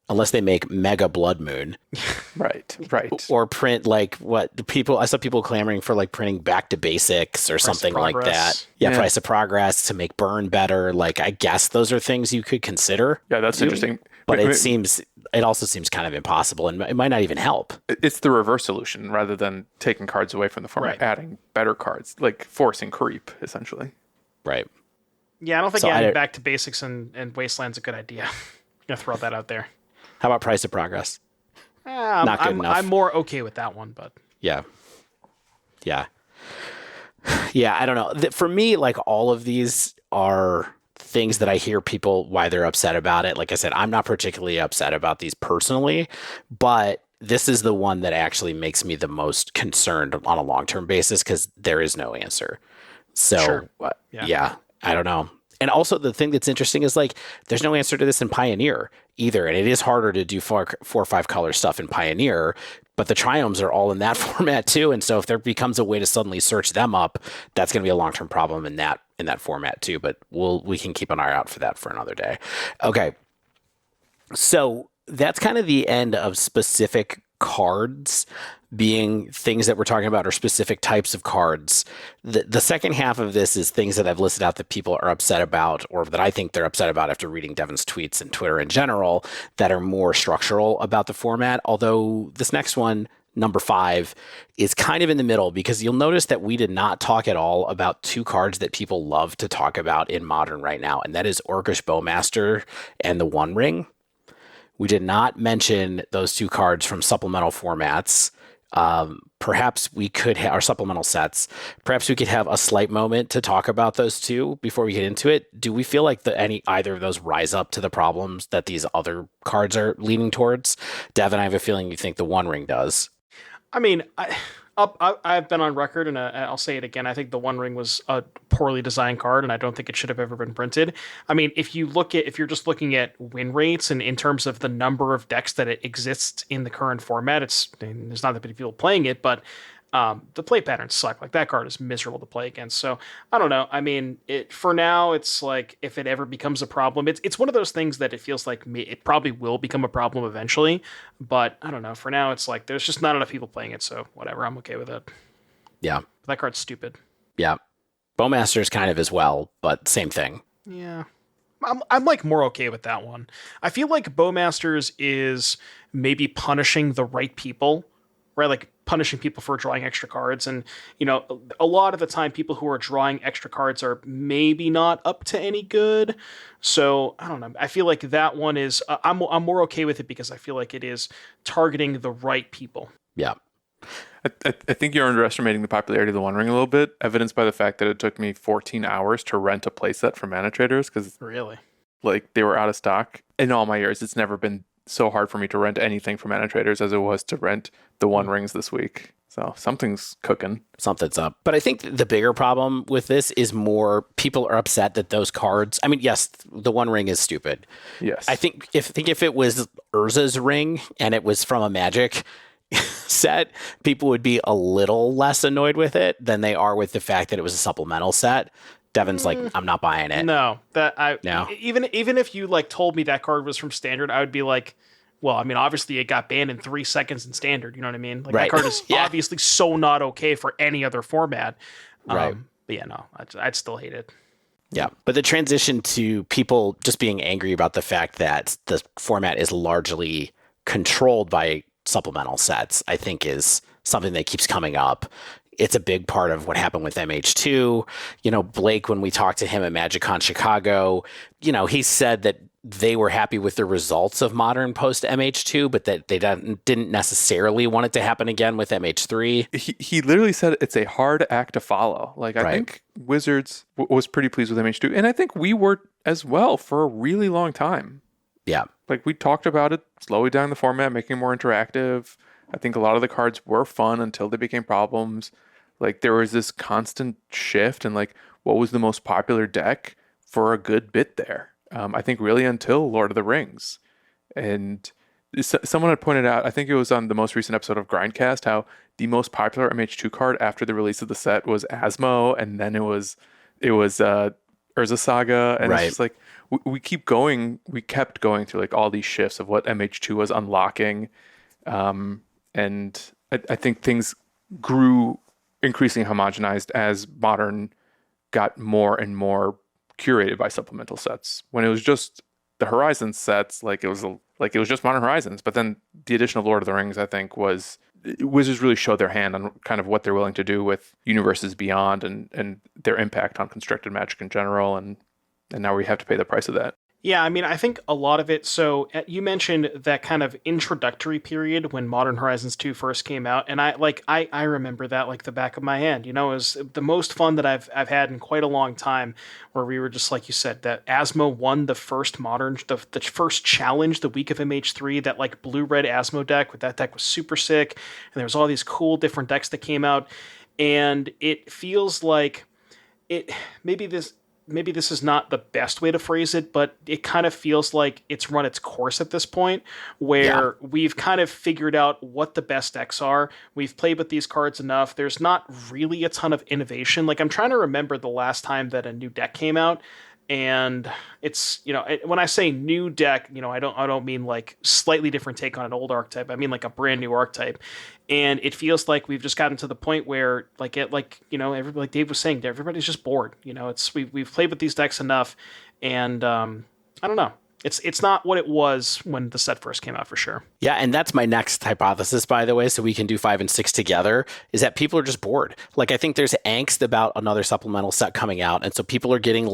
[SPEAKER 2] Unless they make Mega Blood Moon.
[SPEAKER 1] Right.
[SPEAKER 2] Or print like I saw people clamoring for like printing Back to Basics or something like that. Yeah, Price of Progress to make burn better. Like, I guess those are things you could consider.
[SPEAKER 1] Yeah, that's interesting.
[SPEAKER 2] But it also seems kind of impossible, and it might not even help.
[SPEAKER 1] It's the reverse solution rather than taking cards away from the format, adding better cards, like forcing creep, essentially.
[SPEAKER 2] Right.
[SPEAKER 3] Yeah, I don't think adding Back to Basics and Wasteland's a good idea. I'm going to throw that out there.
[SPEAKER 2] How about Price of Progress?
[SPEAKER 3] Not good enough. I'm more okay with that one, but
[SPEAKER 2] yeah. I don't know. For me, like, all of these are things that I hear people why they're upset about it. Like I said, I'm not particularly upset about these personally, but this is the one that actually makes me the most concerned on a long-term basis because there is no answer. So
[SPEAKER 3] sure.
[SPEAKER 2] Yeah, I don't know. And also the thing that's interesting is like there's no answer to this in Pioneer either. And it is harder to do 4 or 5 color stuff in Pioneer, but the triomes are all in that format too. And so if there becomes a way to suddenly search them up, that's going to be a long-term problem in that format too. But we can keep an eye out for that for another day. Okay. So that's kind of the end of specific cards being things that we're talking about, or specific types of cards. The second half of this is things that I've listed out that people are upset about, or that I think they're upset about after reading Devon's tweets and Twitter in general, that are more structural about the format. Although this next one, number 5, is kind of in the middle, because you'll notice that we did not talk at all about 2 cards that people love to talk about in Modern right now, and that is Orcish Bowmaster and the One Ring. We did not mention those 2 cards from supplemental formats. Perhaps we could have our supplemental sets. Perhaps we could have a slight moment to talk about those 2 before we get into it. Do we feel like either of those rise up to the problems that these other cards are leaning towards? Devon, I have a feeling you think the One Ring does.
[SPEAKER 3] I mean, I've been on record, and I'll say it again. I think the One Ring was a poorly designed card, and I don't think it should have ever been printed. I mean, if you're just looking at win rates and in terms of the number of decks that it exists in the current format, there's not that many people playing it, but The play patterns suck. Like, that card is miserable to play against. So I don't know. I mean, for now, it's like, if it ever becomes a problem, it's one of those things that it feels like it probably will become a problem eventually. But I don't know. For now, it's like there's just not enough people playing it. So whatever, I'm okay with it.
[SPEAKER 2] Yeah.
[SPEAKER 3] That card's stupid.
[SPEAKER 2] Yeah. Bowmasters kind of as well, but same thing.
[SPEAKER 3] Yeah. I'm like more okay with that one. I feel like Bowmasters is maybe punishing the right people, right? Like punishing people for drawing extra cards. And, a lot of the time people who are drawing extra cards are maybe not up to any good. So I don't know. I feel like that one is, I'm more okay with it because I feel like it is targeting the right people.
[SPEAKER 2] Yeah.
[SPEAKER 1] I think you're underestimating the popularity of the One Ring a little bit, evidenced by the fact that it took me 14 hours to rent a playset from Mana Traders, because
[SPEAKER 3] Really?
[SPEAKER 1] like they were out of stock. In all my years, it's never been so hard for me to rent anything from Mana Traders as it was to rent the One Rings this week. So something's cooking.
[SPEAKER 2] Something's up. But I think the bigger problem with this is more people are upset that those cards. I mean, yes, the One Ring is stupid.
[SPEAKER 1] Yes.
[SPEAKER 2] I think if it was Urza's ring and it was from a Magic set, people would be a little less annoyed with it than they are with the fact that it was a supplemental set. Devon's like, I'm not buying it.
[SPEAKER 3] No,
[SPEAKER 2] No.
[SPEAKER 3] Even if you like told me that card was from Standard, I would be like, well, I mean, obviously it got banned in 3 seconds in Standard. You know what I mean? Like,
[SPEAKER 2] right.
[SPEAKER 3] That card is
[SPEAKER 2] Yeah.
[SPEAKER 3] obviously so not okay for any other format.
[SPEAKER 2] Right.
[SPEAKER 3] But yeah, no, I'd still hate it.
[SPEAKER 2] Yeah. But the transition to people just being angry about the fact that the format is largely controlled by supplemental sets, I think is something that keeps coming up. It's a big part of what happened with MH2. Blake, when we talked to him at MagicCon Chicago, he said that they were happy with the results of Modern post MH2, but that they didn't necessarily want it to happen again with MH3.
[SPEAKER 1] He literally said it's a hard act to follow. Like, I
[SPEAKER 2] Right.
[SPEAKER 1] think Wizards was pretty pleased with MH2, and I think we were as well for a really long time.
[SPEAKER 2] Yeah.
[SPEAKER 1] Like, we talked about it, slowing down the format, making it more interactive. I think a lot of the cards were fun until they became problems. Like, there was this constant shift in, like, what was the most popular deck for a good bit there. I think really until Lord of the Rings. And someone had pointed out, I think it was on the most recent episode of Grindcast, how the most popular MH2 card after the release of the set was Asmo, and then it was Urza Saga, and
[SPEAKER 2] Right.
[SPEAKER 1] it's just like, we kept going through like all these shifts of what MH2 was unlocking, and I think things grew increasingly homogenized as Modern got more and more curated by supplemental sets. When it was just the Horizons sets, it was just Modern Horizons, but then the addition of Lord of the Rings, I think, was Wizards really showed their hand on kind of what they're willing to do with universes beyond and their impact on constructed Magic in general, and now we have to pay the price of that.
[SPEAKER 3] Yeah, I mean, I think a lot of it. So you mentioned that kind of introductory period when Modern Horizons 2 first came out, and I remember that like the back of my hand. It was the most fun that I've had in quite a long time. Where we were just like you said, that Asmo won the first the first challenge the week of MH3. That like blue-red Asmo deck, with that deck was super sick, and there was all these cool different decks that came out, and it feels like maybe this is not the best way to phrase it, but it kind of feels like it's run its course at this point, where we've kind of figured out what the best decks are. We've played with these cards enough. There's not really a ton of innovation. Like, I'm trying to remember the last time that a new deck came out, and it's, when I say new deck, I don't mean like slightly different take on an old archetype. I mean like a brand new archetype. And it feels like we've just gotten to the point where everybody, like Dave was saying, everybody's just bored. We've played with these decks enough, and I don't know. It's not what it was when the set first came out, for sure.
[SPEAKER 2] Yeah, and that's my next hypothesis, by the way, so we can do 5 and 6 together, is that people are just bored. Like, I think there's angst about another supplemental set coming out, and so people are getting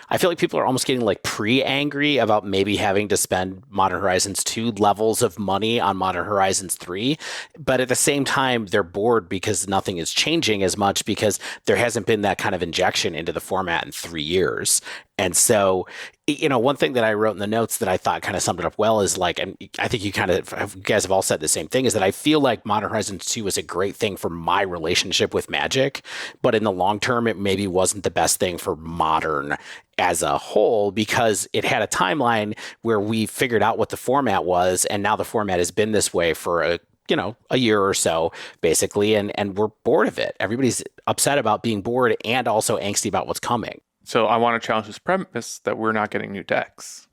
[SPEAKER 2] I feel like people are almost getting pre-angry about maybe having to spend Modern Horizons 2 levels of money on Modern Horizons 3, but at the same time, they're bored because nothing is changing as much because there hasn't been that kind of injection into the format in 3 years. And so, one thing that I wrote in the notes that I thought kind of summed it up well is and I think you guys have all said the same thing, is that I feel like Modern Horizons 2 was a great thing for my relationship with Magic, but in the long term, it maybe wasn't the best thing for Modern as a whole, because it had a timeline where we figured out what the format was, and now the format has been this way for a a year or so, basically, and we're bored of it. Everybody's upset about being bored and also angsty about what's coming.
[SPEAKER 1] So I want to challenge this premise that we're not getting new decks.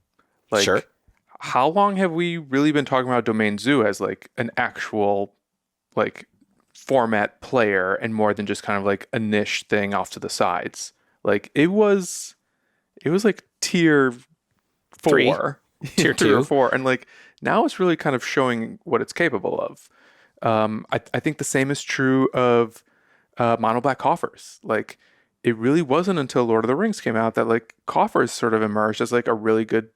[SPEAKER 1] Like,
[SPEAKER 2] Sure.
[SPEAKER 1] how long have we really been talking about Domain Zoo as like an actual like format player and more than just kind of like a niche thing off to the sides? Like it was like tier 4,
[SPEAKER 2] Three. Tier
[SPEAKER 1] 3 or
[SPEAKER 2] 2.
[SPEAKER 1] 4, and like now it's really kind of showing what it's capable of. I think the same is true of mono black coffers. Like it really wasn't until Lord of the Rings came out that like coffers sort of emerged as like a really good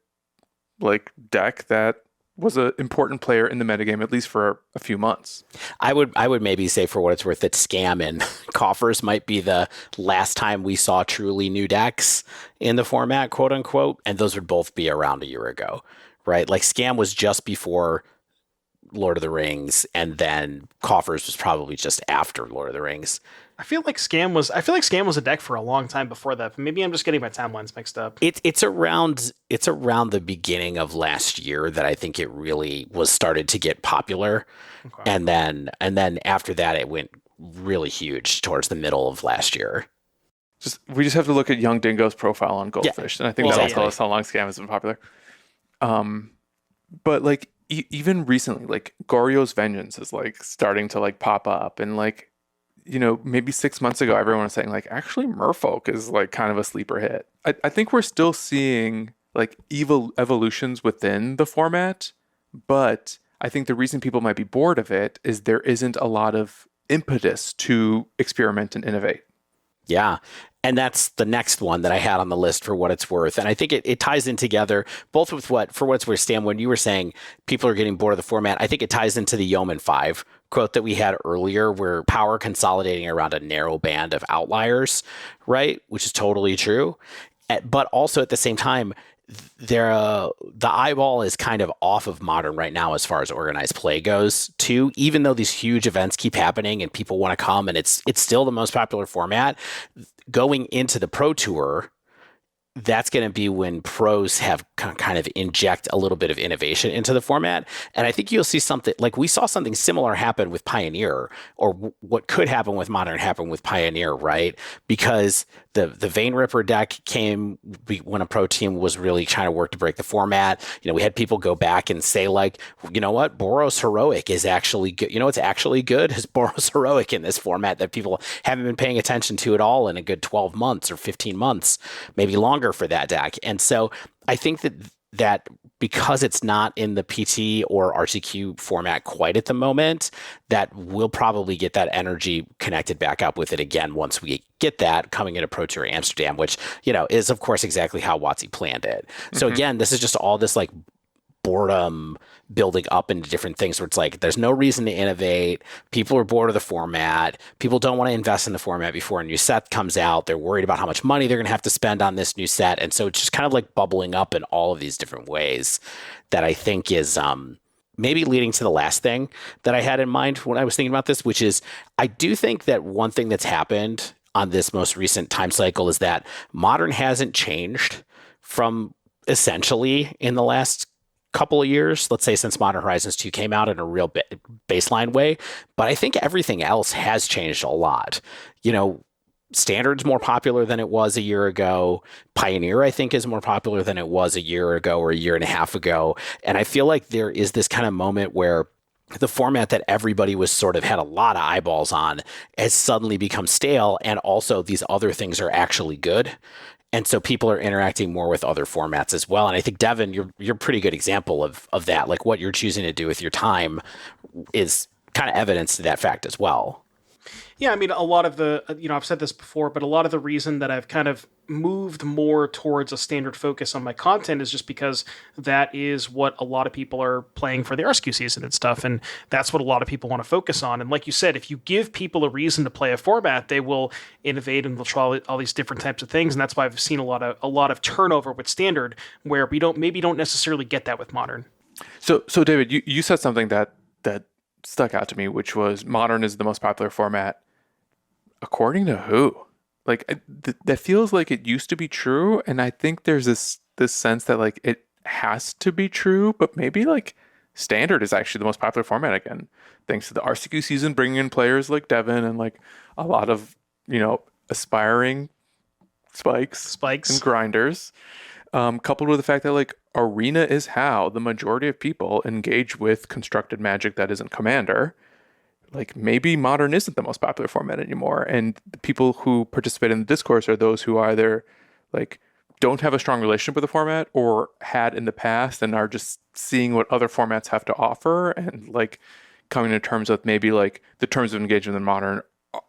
[SPEAKER 1] like deck that was an important player in the metagame, at least for a few months.
[SPEAKER 2] I would maybe say, for what it's worth, that Scam and Coffers might be the last time we saw truly new decks in the format, quote unquote, and those would both be around a year ago, right? Like Scam was just before Lord of the Rings, and then Coffers was probably just after Lord of the Rings.
[SPEAKER 3] I feel like Scam was a deck for a long time before that. But maybe I'm just getting my timelines mixed up.
[SPEAKER 2] It's around the beginning of last year that I think it really was started to get popular.
[SPEAKER 3] Okay.
[SPEAKER 2] And then after that it went really huge towards the middle of last year.
[SPEAKER 1] We just have to look at Young Dingo's profile on Goldfish, and I think that'll tell us how long Scam has been popular. But like even recently, like Goryo's Vengeance is like starting to like pop up, and like, maybe 6 months ago, everyone was saying like, actually Merfolk is like kind of a sleeper hit. I think we're still seeing like evolutions within the format, but I think the reason people might be bored of it is there isn't a lot of impetus to experiment and innovate.
[SPEAKER 2] Yeah. And that's the next one that I had on the list, for what it's worth. And I think it ties in together, both with for what it's worth, Stan, when you were saying people are getting bored of the format, I think it ties into the Yeoman 5 quote that we had earlier, where power consolidating around a narrow band of outliers, right? Which is totally true. But also at the same time, the eyeball is kind of off of Modern right now as far as organized play goes too. Even though these huge events keep happening and people want to come, and it's still the most popular format, going into the Pro Tour, that's going to be when pros have kind of inject a little bit of innovation into the format. And I think you'll see something like we saw something similar happen with Pioneer, or what could happen with Modern happen with Pioneer, right? Because the Vein Ripper deck came when a pro team was really trying to work to break the format. We had people go back and say like, you know what, Boros Heroic is actually good. What's actually good is Boros Heroic in this format that people haven't been paying attention to at all in a good 12 months or 15 months, maybe longer for that deck. And so I think that because it's not in the PT or RCQ format quite at the moment, that we'll probably get that energy connected back up with it again once we get that coming into Pro Tour Amsterdam, which, is of course exactly how WOTC planned it. So again, this is just all this like boredom building up into different things where it's like there's no reason to innovate. People are bored of the format. People don't want to invest in the format before a new set comes out. They're worried about how much money they're going to have to spend on this new set. And so it's just kind of like bubbling up in all of these different ways that I think is maybe leading to the last thing that I had in mind when I was thinking about this, which is I do think that one thing that's happened on this most recent time cycle is that Modern hasn't changed from essentially in the last couple of years, let's say since Modern Horizons 2 came out in a real baseline way. But I think everything else has changed a lot. Standard's more popular than it was a year ago. Pioneer, I think, is more popular than it was a year ago or a year and a half ago. And I feel like there is this kind of moment where the format that everybody was sort of had a lot of eyeballs on has suddenly become stale. And also these other things are actually good. And so people are interacting more with other formats as well. And I think, Devon, you're a pretty good example of that. Like what you're choosing to do with your time is kind of evidence to that fact as well.
[SPEAKER 3] Yeah, I mean, a lot of the, I've said this before, but a lot of the reason that I've kind of moved more towards a standard focus on my content is just because that is what a lot of people are playing for the RSQ season and stuff, and that's what a lot of people want to focus on. And like you said, if you give people a reason to play a format, they will innovate and they'll try all these different types of things, and that's why I've seen a lot of turnover with Standard, where we don't necessarily get that with Modern.
[SPEAKER 1] So David, you said something that stuck out to me, which was Modern is the most popular format. According to who? Like that feels like it used to be true, and I think there's this sense that like it has to be true, but maybe like Standard is actually the most popular format again, thanks to the RCQ season bringing in players like Devon and like a lot of, aspiring spikes and grinders, coupled with the fact that like Arena is how the majority of people engage with constructed Magic that isn't Commander. Like maybe Modern isn't the most popular format anymore, and the people who participate in the discourse are those who either like don't have a strong relationship with the format or had in the past and are just seeing what other formats have to offer and like coming to terms with maybe like the terms of engagement in Modern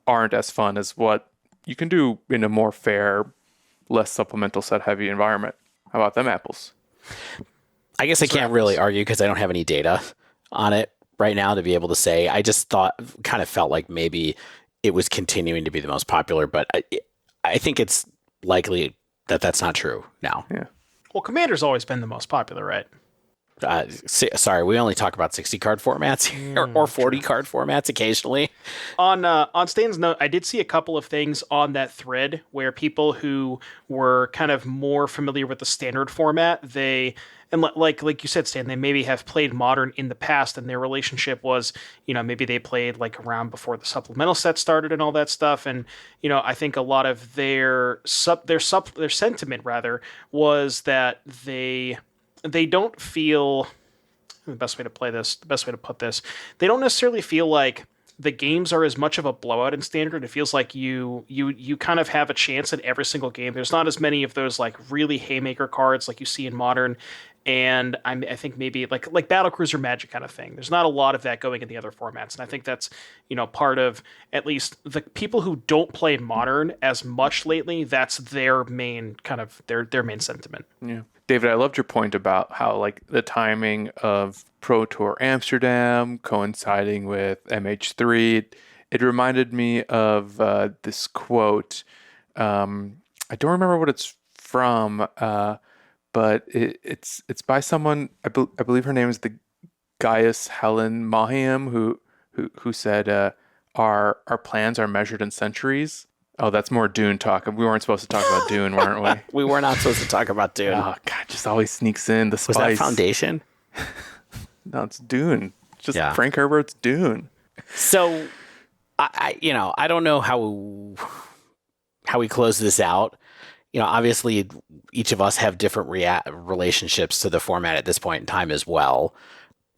[SPEAKER 1] aren't as fun as what you can do in a more fair, less supplemental set heavy environment. How about them apples?
[SPEAKER 2] I guess I can't really argue because I don't have any data on it right now to be able to say. I just kind of felt like maybe it was continuing to be the most popular, but I think it's likely that that's not true now.
[SPEAKER 1] Yeah.
[SPEAKER 3] Well, Commander's always been the most popular, right?
[SPEAKER 2] Sorry, we only talk about 60 card formats or 40 card formats occasionally.
[SPEAKER 3] On Stan's note, I did see a couple of things on that thread where people who were kind of more familiar with the Standard format, like you said, Stan, they maybe have played Modern in the past, and their relationship was, maybe they played like around before the supplemental set started and all that stuff. And I think a lot of their sentiment rather was that they don't feel, the best way to put this, they don't necessarily feel like the games are as much of a blowout in Standard. It feels like you kind of have a chance at every single game. There's not as many of those like really haymaker cards like you see in Modern. And I think maybe like Battlecruiser Magic kind of thing. There's not a lot of that going in the other formats. And I think that's, part of at least the people who don't play Modern as much lately, that's their main kind of their main sentiment.
[SPEAKER 1] Yeah. David, I loved your point about how like the timing of Pro Tour Amsterdam coinciding with MH3. It reminded me of this quote. I don't remember what it's from, but it's by someone. I believe her name is the Gaius Helen Mahiam, who said, "Our plans are measured in centuries." Oh, that's more Dune talk. We weren't supposed to talk about Dune, weren't we?
[SPEAKER 2] We were not supposed to talk about Dune.
[SPEAKER 1] Oh God, just always sneaks in the spice.
[SPEAKER 2] Was that Foundation?
[SPEAKER 1] No, it's Dune. Just Frank Herbert's Dune.
[SPEAKER 2] So, I don't know how we close this out. Obviously, each of us have different relationships to the format at this point in time as well.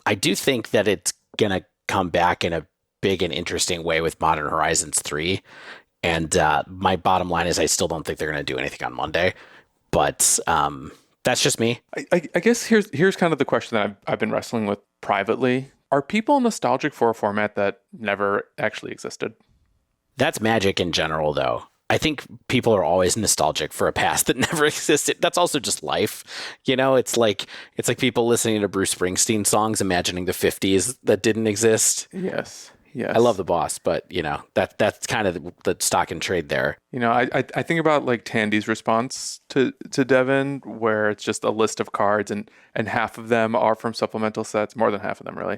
[SPEAKER 2] I do think that it's gonna come back in a big and interesting way with Modern Horizons 3. And my bottom line is I still don't think they're going to do anything on Monday. But that's just me.
[SPEAKER 1] I guess here's kind of the question that I've been wrestling with privately. Are people nostalgic for a format that never actually existed?
[SPEAKER 2] That's Magic in general, though. I think people are always nostalgic for a past that never existed. That's also just life. It's like people listening to Bruce Springsteen songs, imagining the 50s that didn't exist.
[SPEAKER 1] Yes.
[SPEAKER 2] I love The Boss, but that's kind of the stock and trade there.
[SPEAKER 1] I think about like Tandy's response to Devon, where it's just a list of cards and half of them are from supplemental sets, more than half of them really.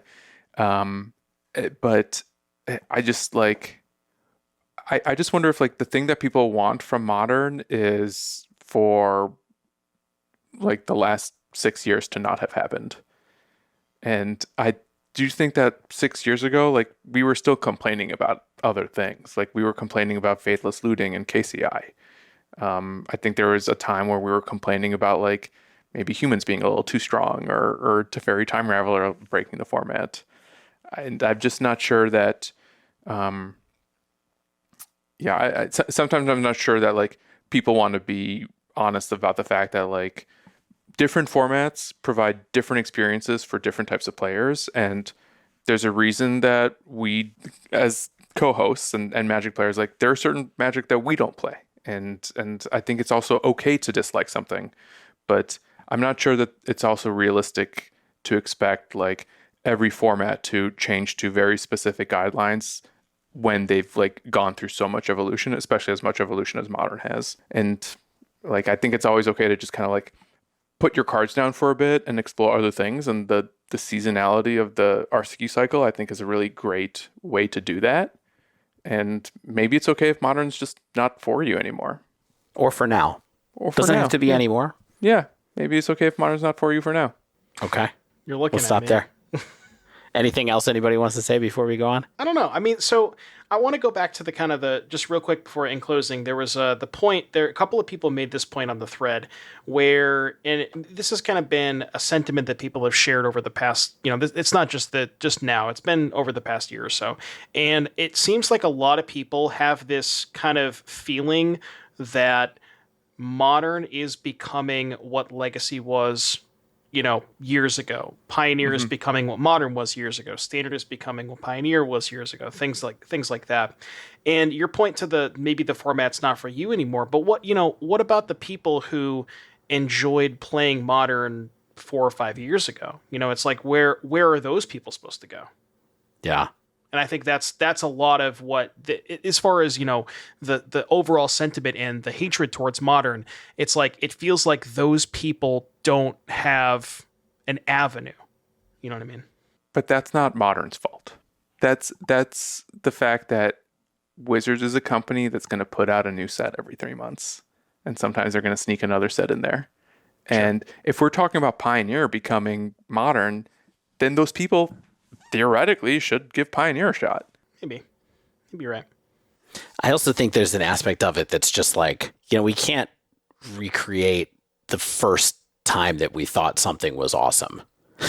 [SPEAKER 1] But I just like I just wonder if like the thing that people want from Modern is for like the last 6 years to not have happened. And do you think that 6 years ago, like we were still complaining about other things? Like we were complaining about Faithless Looting and KCI. I think there was a time where we were complaining about like maybe humans being a little too strong or Teferi Time Raveler breaking the format. And I'm just not sure that, sometimes I'm not sure that like people want to be honest about the fact that like different formats provide different experiences for different types of players, and there's a reason that we, as co-hosts and Magic players, like there are certain Magic that we don't play, and I think it's also okay to dislike something, but I'm not sure that it's also realistic to expect like every format to change to very specific guidelines when they've like gone through so much evolution, especially as much evolution as Modern has. And like I think it's always okay to just kind of like put your cards down for a bit and explore other things. And the seasonality of the RCQ cycle, I think, is a really great way to do that. And maybe it's okay if Modern's just not for you anymore.
[SPEAKER 2] Or for now. Doesn't have to be anymore.
[SPEAKER 1] Yeah. Maybe it's okay if Modern's not for you for now.
[SPEAKER 2] Okay.
[SPEAKER 3] You're looking
[SPEAKER 2] we'll stop
[SPEAKER 3] me.
[SPEAKER 2] there. Anything else anybody wants to say before we go on?
[SPEAKER 3] I don't know. I mean, so I want to go back to the kind of just real quick before in closing, there was the point there. A couple of people made this point on the thread where, and this has kind of been a sentiment that people have shared over the past, it's not just now, it's been over the past year or so. And it seems like a lot of people have this kind of feeling that Modern is becoming what Legacy was years ago. Pioneer is becoming what Modern was years ago. Standard is becoming what Pioneer was years ago. Things like that. And your point to maybe the format's not for you anymore. But what about the people who enjoyed playing Modern 4 or 5 years ago? It's like where are those people supposed to go?
[SPEAKER 2] Yeah.
[SPEAKER 3] And I think that's a lot of what, as far as, the overall sentiment and the hatred towards Modern, it's like, it feels like those people don't have an avenue. You know what I mean?
[SPEAKER 1] But that's not Modern's fault. That's the fact that Wizards is a company that's going to put out a new set every 3 months. And sometimes they're going to sneak another set in there. Sure. And if we're talking about Pioneer becoming Modern, then those people theoretically should give Pioneer a shot.
[SPEAKER 3] Maybe you're right.
[SPEAKER 2] I also think there's an aspect of it that's just like, we can't recreate the first time that we thought something was awesome.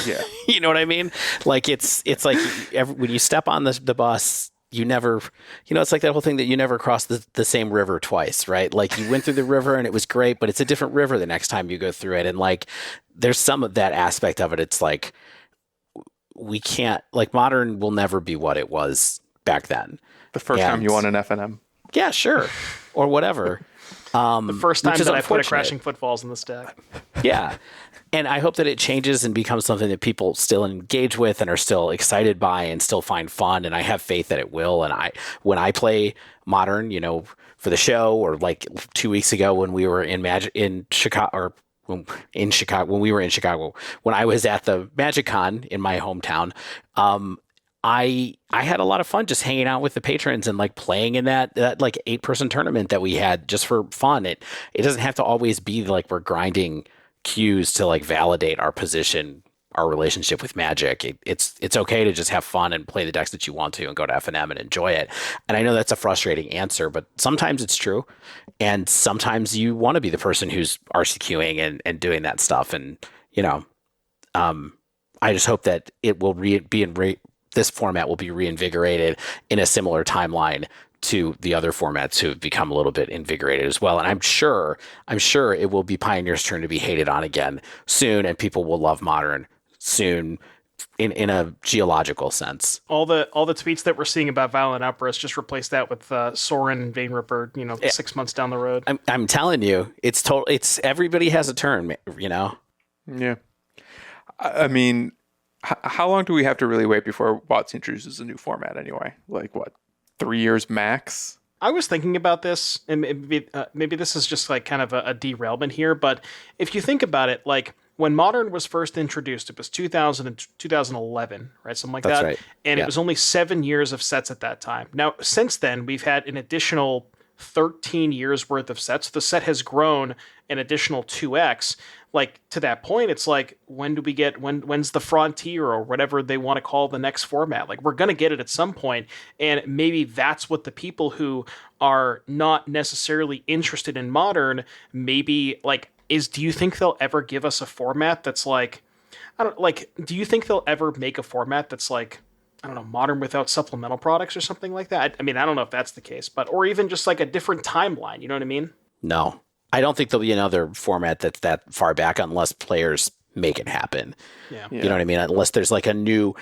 [SPEAKER 1] Yeah.
[SPEAKER 2] You know what I mean? Like it's like when you step on the bus, you never, it's like that whole thing that you never cross the same river twice, right? Like you went through the river and it was great, but it's a different river the next time you go through it. And like, there's some of that aspect of it. It's like, we can't, like, Modern will never be what it was back then.
[SPEAKER 1] The first time you won an FNM.
[SPEAKER 2] Yeah, sure. Or whatever.
[SPEAKER 3] The first time that I put a Crashing Footfalls in the stack.
[SPEAKER 2] Yeah. And I hope that it changes and becomes something that people still engage with and are still excited by and still find fun. And I have faith that it will. And when I play Modern, for the show, or like 2 weeks ago when we were in Chicago, or when we were in Chicago, when I was at the MagicCon in my hometown, I had a lot of fun just hanging out with the patrons and like playing in that like 8-person tournament that we had just for fun. It doesn't have to always be like we're grinding queues to like validate our position, our relationship with Magic. It's okay to just have fun and play the decks that you want to and go to FNM and enjoy it. And I know that's a frustrating answer, but sometimes it's true. And sometimes you want to be the person who's RCQing and doing that stuff. And, I just hope that it will this format will be reinvigorated in a similar timeline to the other formats who have become a little bit invigorated as well. And I'm sure it will be Pioneer's turn to be hated on again soon, and people will love Modern soon in a geological sense.
[SPEAKER 3] All the tweets that we're seeing about Violent Outburst, just replace that with Sorin and Vein Ripper, 6 months down the road.
[SPEAKER 2] I'm telling you, it's everybody has a turn,
[SPEAKER 1] Yeah. I mean, how long do we have to really wait before WOTC introduces a new format anyway? Like what, 3 years max?
[SPEAKER 3] I was thinking about this, and maybe this is just like kind of a derailment here, but if you think about it, like when Modern was first introduced, it was 2000 and 2011, right? Something like
[SPEAKER 2] That's
[SPEAKER 3] that.
[SPEAKER 2] Right.
[SPEAKER 3] And
[SPEAKER 2] Yeah.
[SPEAKER 3] It was only 7 years of sets at that time. Now, since then, we've had an additional 13 years worth of sets. The set has grown an additional 2x. Like to that point, it's like, when's the Frontier or whatever they want to call the next format? Like we're going to get it at some point. And maybe that's what the people who are not necessarily interested in Modern, maybe like, do you think they'll ever give us a format that's like, do you think they'll ever make a format that's like, I don't know, Modern without supplemental products or something like that? I mean, I don't know if that's the case, or even just like a different timeline. You know what I mean?
[SPEAKER 2] No, I don't think there'll be another format that's that far back unless players make it happen.
[SPEAKER 3] Yeah.
[SPEAKER 2] You know what I mean? Unless there's like a new,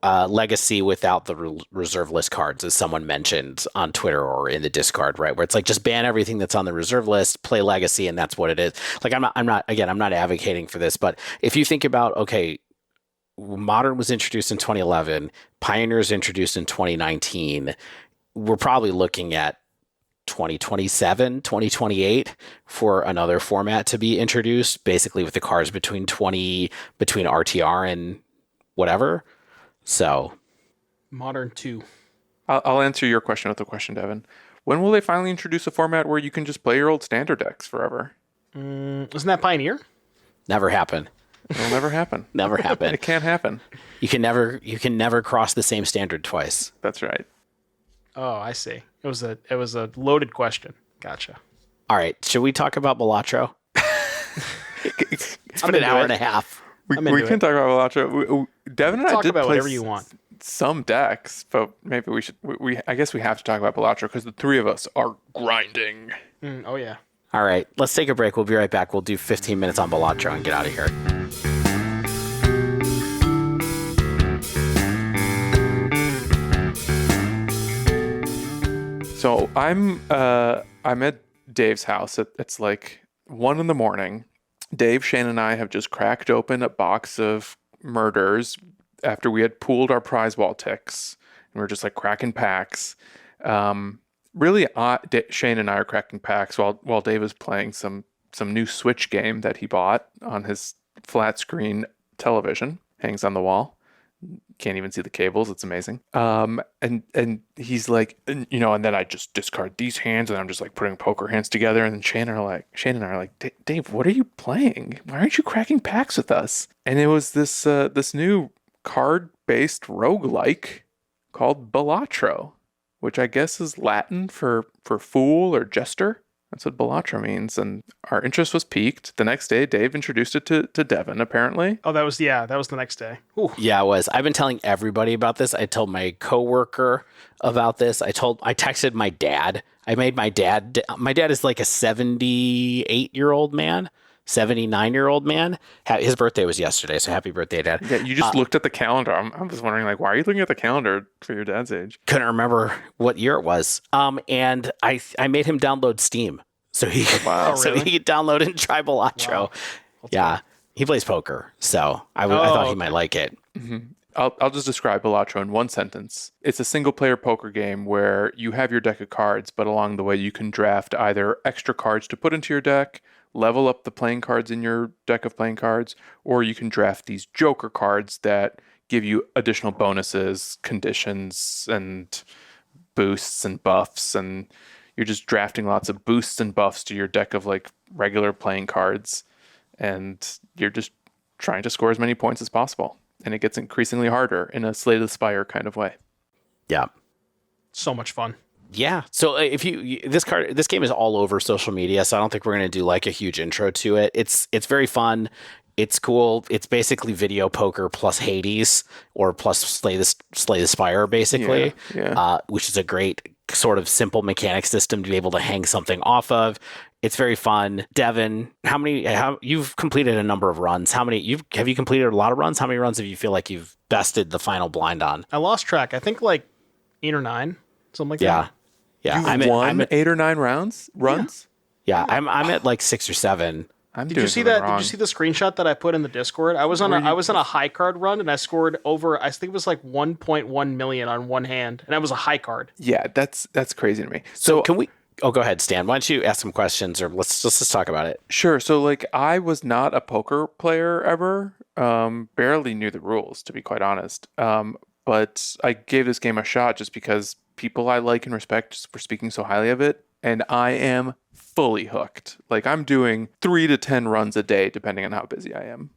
[SPEAKER 2] legacy without the reserve list cards, as someone mentioned on Twitter or in the Discord, right? Where it's like, just ban everything that's on the reserve list, play legacy, and that's what it is. Like, I'm not advocating for this, but if you think about, okay, Modern was introduced in 2011, Pioneers introduced in 2019, we're probably looking at 2027, 2028 for another format to be introduced, basically with the cards between RTR and whatever. So
[SPEAKER 3] Modern 2.
[SPEAKER 1] I'll answer your question with a question, Devon. When will they finally introduce a format where you can just play your old standard decks forever?
[SPEAKER 3] Isn't that Pioneer?
[SPEAKER 2] Never happened.
[SPEAKER 1] It'll never happen.
[SPEAKER 2] Never happen.
[SPEAKER 1] It can't happen.
[SPEAKER 2] You can never cross the same standard twice.
[SPEAKER 1] That's right.
[SPEAKER 3] Oh, I see. It was a loaded question. Gotcha.
[SPEAKER 2] All right. Should we talk about Balatro? It's been an hour and a half.
[SPEAKER 1] We can talk about Balatro. Devon and I
[SPEAKER 3] Talk
[SPEAKER 1] did
[SPEAKER 3] about
[SPEAKER 1] play
[SPEAKER 3] whatever you want.
[SPEAKER 1] some decks, but maybe we should. I guess we have to talk about Balatro because the three of us are grinding.
[SPEAKER 3] Oh yeah.
[SPEAKER 2] All right. Let's take a break. We'll be right back. We'll do 15 minutes on Balatro and get out of here.
[SPEAKER 1] So I'm at Dave's house. It's like 1 a.m. Dave, Shane, and I have just cracked open a box of murders after we had pooled our prize wall ticks, and we're just like cracking packs. Shane and I are cracking packs while Dave is playing some new Switch game that he bought on his flat screen television. Hangs on the wall. Can't even see the cables. It's amazing. And he's like, and then I just discard these hands, and I'm just like putting poker hands together. And then Shane and I are like, Dave, what are you playing? Why aren't you cracking packs with us? And it was this new card-based roguelike called Balatro, which I guess is Latin for fool or jester. That's what Balatro means. And our interest was piqued. The next day, Dave introduced it to Devon, apparently.
[SPEAKER 3] Oh, that was the next day. Ooh.
[SPEAKER 2] Yeah, it was. I've been telling everybody about this. I told my coworker about this. I texted my dad. I made my dad is like a 78-year-old man, 79-year-old man. His birthday was yesterday, so happy birthday, Dad.
[SPEAKER 1] Yeah, you just looked at the calendar. I was wondering, like, why are you looking at the calendar for your dad's age?
[SPEAKER 2] Couldn't remember what year it was. And I made him download Steam. So he could download and try Balatro. Wow. Yeah, he plays poker, so I thought he might like it.
[SPEAKER 1] Mm-hmm. I'll just describe Balatro in one sentence. It's a single-player poker game where you have your deck of cards, but along the way you can draft either extra cards to put into your deck, level up the playing cards in your deck of playing cards, or you can draft these joker cards that give you additional bonuses, conditions, and boosts and buffs, and you're just drafting lots of boosts and buffs to your deck of like regular playing cards, and you're just trying to score as many points as possible. And it gets increasingly harder in a Slay the Spire kind of way.
[SPEAKER 2] Yeah.
[SPEAKER 3] So much fun.
[SPEAKER 2] Yeah. So if this game is all over social media, so I don't think we're going to do like a huge intro to it. It's very fun. It's cool. It's basically video poker plus Hades or plus Slay the Spire, basically, which is a great sort of simple mechanic system to be able to hang something off of. It's very fun. Devon, you've completed a number of runs. Have you completed a lot of runs? How many runs have you feel like you've bested the final blind on?
[SPEAKER 3] I lost track. I think like 8 or 9, something like that.
[SPEAKER 2] Yeah.
[SPEAKER 1] You've won 8 or 9 runs?
[SPEAKER 2] Yeah. I'm at like 6 or 7.
[SPEAKER 3] Did you see that? Did you see the screenshot that I put in the Discord? I was on a high card run, and I scored over, I think it was like 1.1 million on one hand, and that was a high card.
[SPEAKER 1] Yeah, that's crazy to me.
[SPEAKER 2] So can we? Oh, go ahead, Stan. Why don't you ask some questions, or let's talk about it.
[SPEAKER 1] Sure. So like, I was not a poker player ever. Barely knew the rules, to be quite honest. But I gave this game a shot just because people I like and respect were speaking so highly of it, and I am fully hooked. Like, I'm doing 3 to 10 runs a day, depending on how busy I am.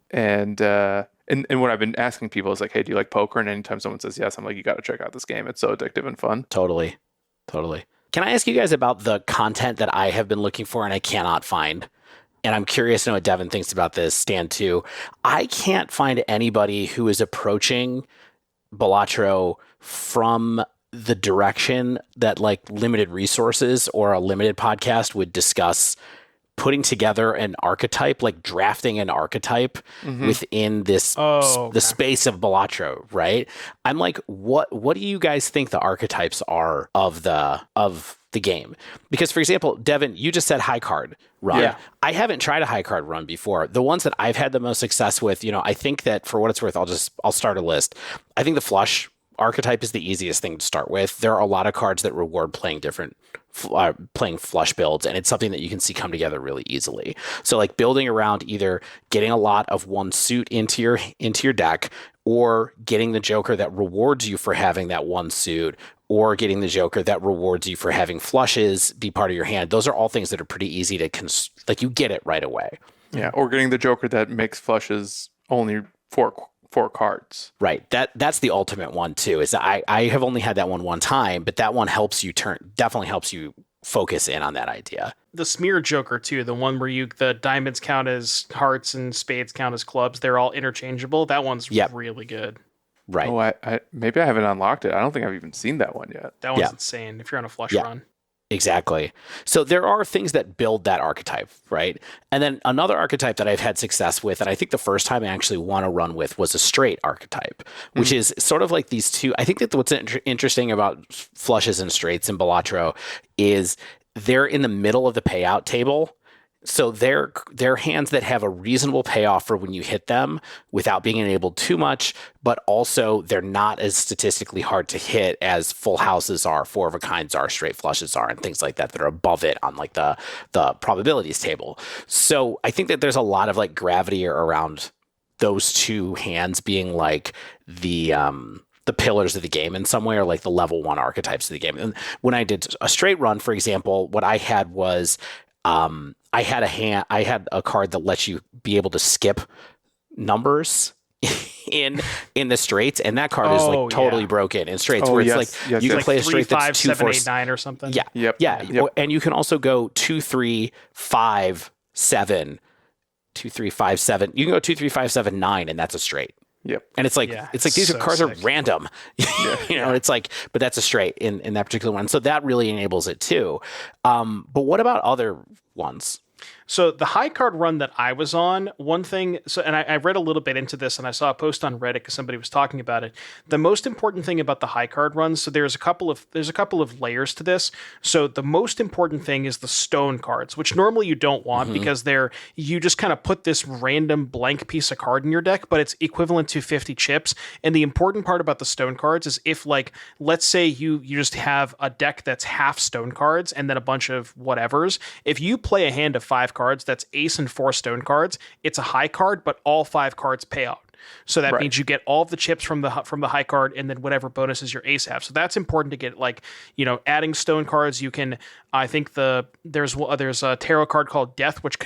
[SPEAKER 1] And what I've been asking people is like, hey, do you like poker? And anytime someone says yes, I'm like, you got to check out this game. It's so addictive and fun.
[SPEAKER 2] Totally. Can I ask you guys about the content that I have been looking for and I cannot find? And I'm curious to know what Devon thinks about this, Stan, too. I can't find anybody who is approaching Balatro from the direction that like limited resources or a limited podcast would discuss putting together an archetype, like drafting an archetype within this the space of Balatro, right? I'm like, what do you guys think the archetypes are of the game? Because, for example, Devon, you just said high card run. Yeah. I haven't tried a high card run before. The ones that I've had the most success with, I think that for what it's worth, I'll start a list. I think the flush archetype is the easiest thing to start with. There are a lot of cards that reward playing flush builds, and it's something that you can see come together really easily. So like building around either getting a lot of one suit into your deck, or getting the joker that rewards you for having that one suit, or getting the joker that rewards you for having flushes be part of your hand. Those are all things that are pretty easy to you get it right away.
[SPEAKER 1] Yeah, or getting the Joker that makes flushes only four cards.
[SPEAKER 2] Right. That's the ultimate one too. Is I have only had that one time, but that one helps you definitely helps you focus in on that idea.
[SPEAKER 3] The smear Joker too, the one where the diamonds count as hearts and spades count as clubs, they're all interchangeable. That one's really good.
[SPEAKER 2] Right.
[SPEAKER 1] Oh, I maybe I haven't unlocked it. I don't think I've even seen that one yet.
[SPEAKER 3] That one's insane if you're on a flush run.
[SPEAKER 2] Exactly. So there are things that build that archetype, right? And then another archetype that I've had success with, and I think the first time I actually want to run with, was a straight archetype, which is sort of like these two. I think that what's interesting about flushes and straights in Balatro is they're in the middle of the payout table. So they're hands that have a reasonable payoff for when you hit them without being enabled too much, but also they're not as statistically hard to hit as full houses are, four of a kinds are, straight flushes are, and things like that are above it on like the probabilities table. So I think that there's a lot of like gravity around those two hands being like the pillars of the game in some way, or like the level one archetypes of the game. And when I did a straight run, for example, what I had was I had a card that lets you be able to skip numbers in the straights, and that card is like totally broken in straights. Where it's like you can play a straight
[SPEAKER 3] 3, 5,
[SPEAKER 2] that's 2,
[SPEAKER 3] 7,
[SPEAKER 2] 4,
[SPEAKER 3] 8, 9 or something.
[SPEAKER 2] Yeah. And you can also go 2, 3, 5, 7, 2, 3, 5, 7. You can go 2, 3, 5, 7, 9, and that's a straight.
[SPEAKER 1] Yep.
[SPEAKER 2] And it's like these
[SPEAKER 3] so
[SPEAKER 2] cards
[SPEAKER 3] sick.
[SPEAKER 2] are random. It's like, but that's a straight in that particular one. So that really enables it too. But what about other ones?
[SPEAKER 3] So the high card run that I was on, one thing, and I read a little bit into this, and I saw a post on Reddit because somebody was talking about it. The most important thing about the high card runs, so there's a couple of layers to this. So the most important thing is the stone cards, which normally you don't want because you just kind of put this random blank piece of card in your deck, but it's equivalent to 50 chips. And the important part about the stone cards is if, like, let's say you just have a deck that's half stone cards and then a bunch of whatevers. If you play a hand of 5 cards that's ace and 4 stone cards, it's a high card, but all 5 cards pay out. So that means you get all of the chips from the high card and then whatever bonuses your ace have. So that's important to get, like, adding stone cards. You can, I think there's a tarot card called Death, which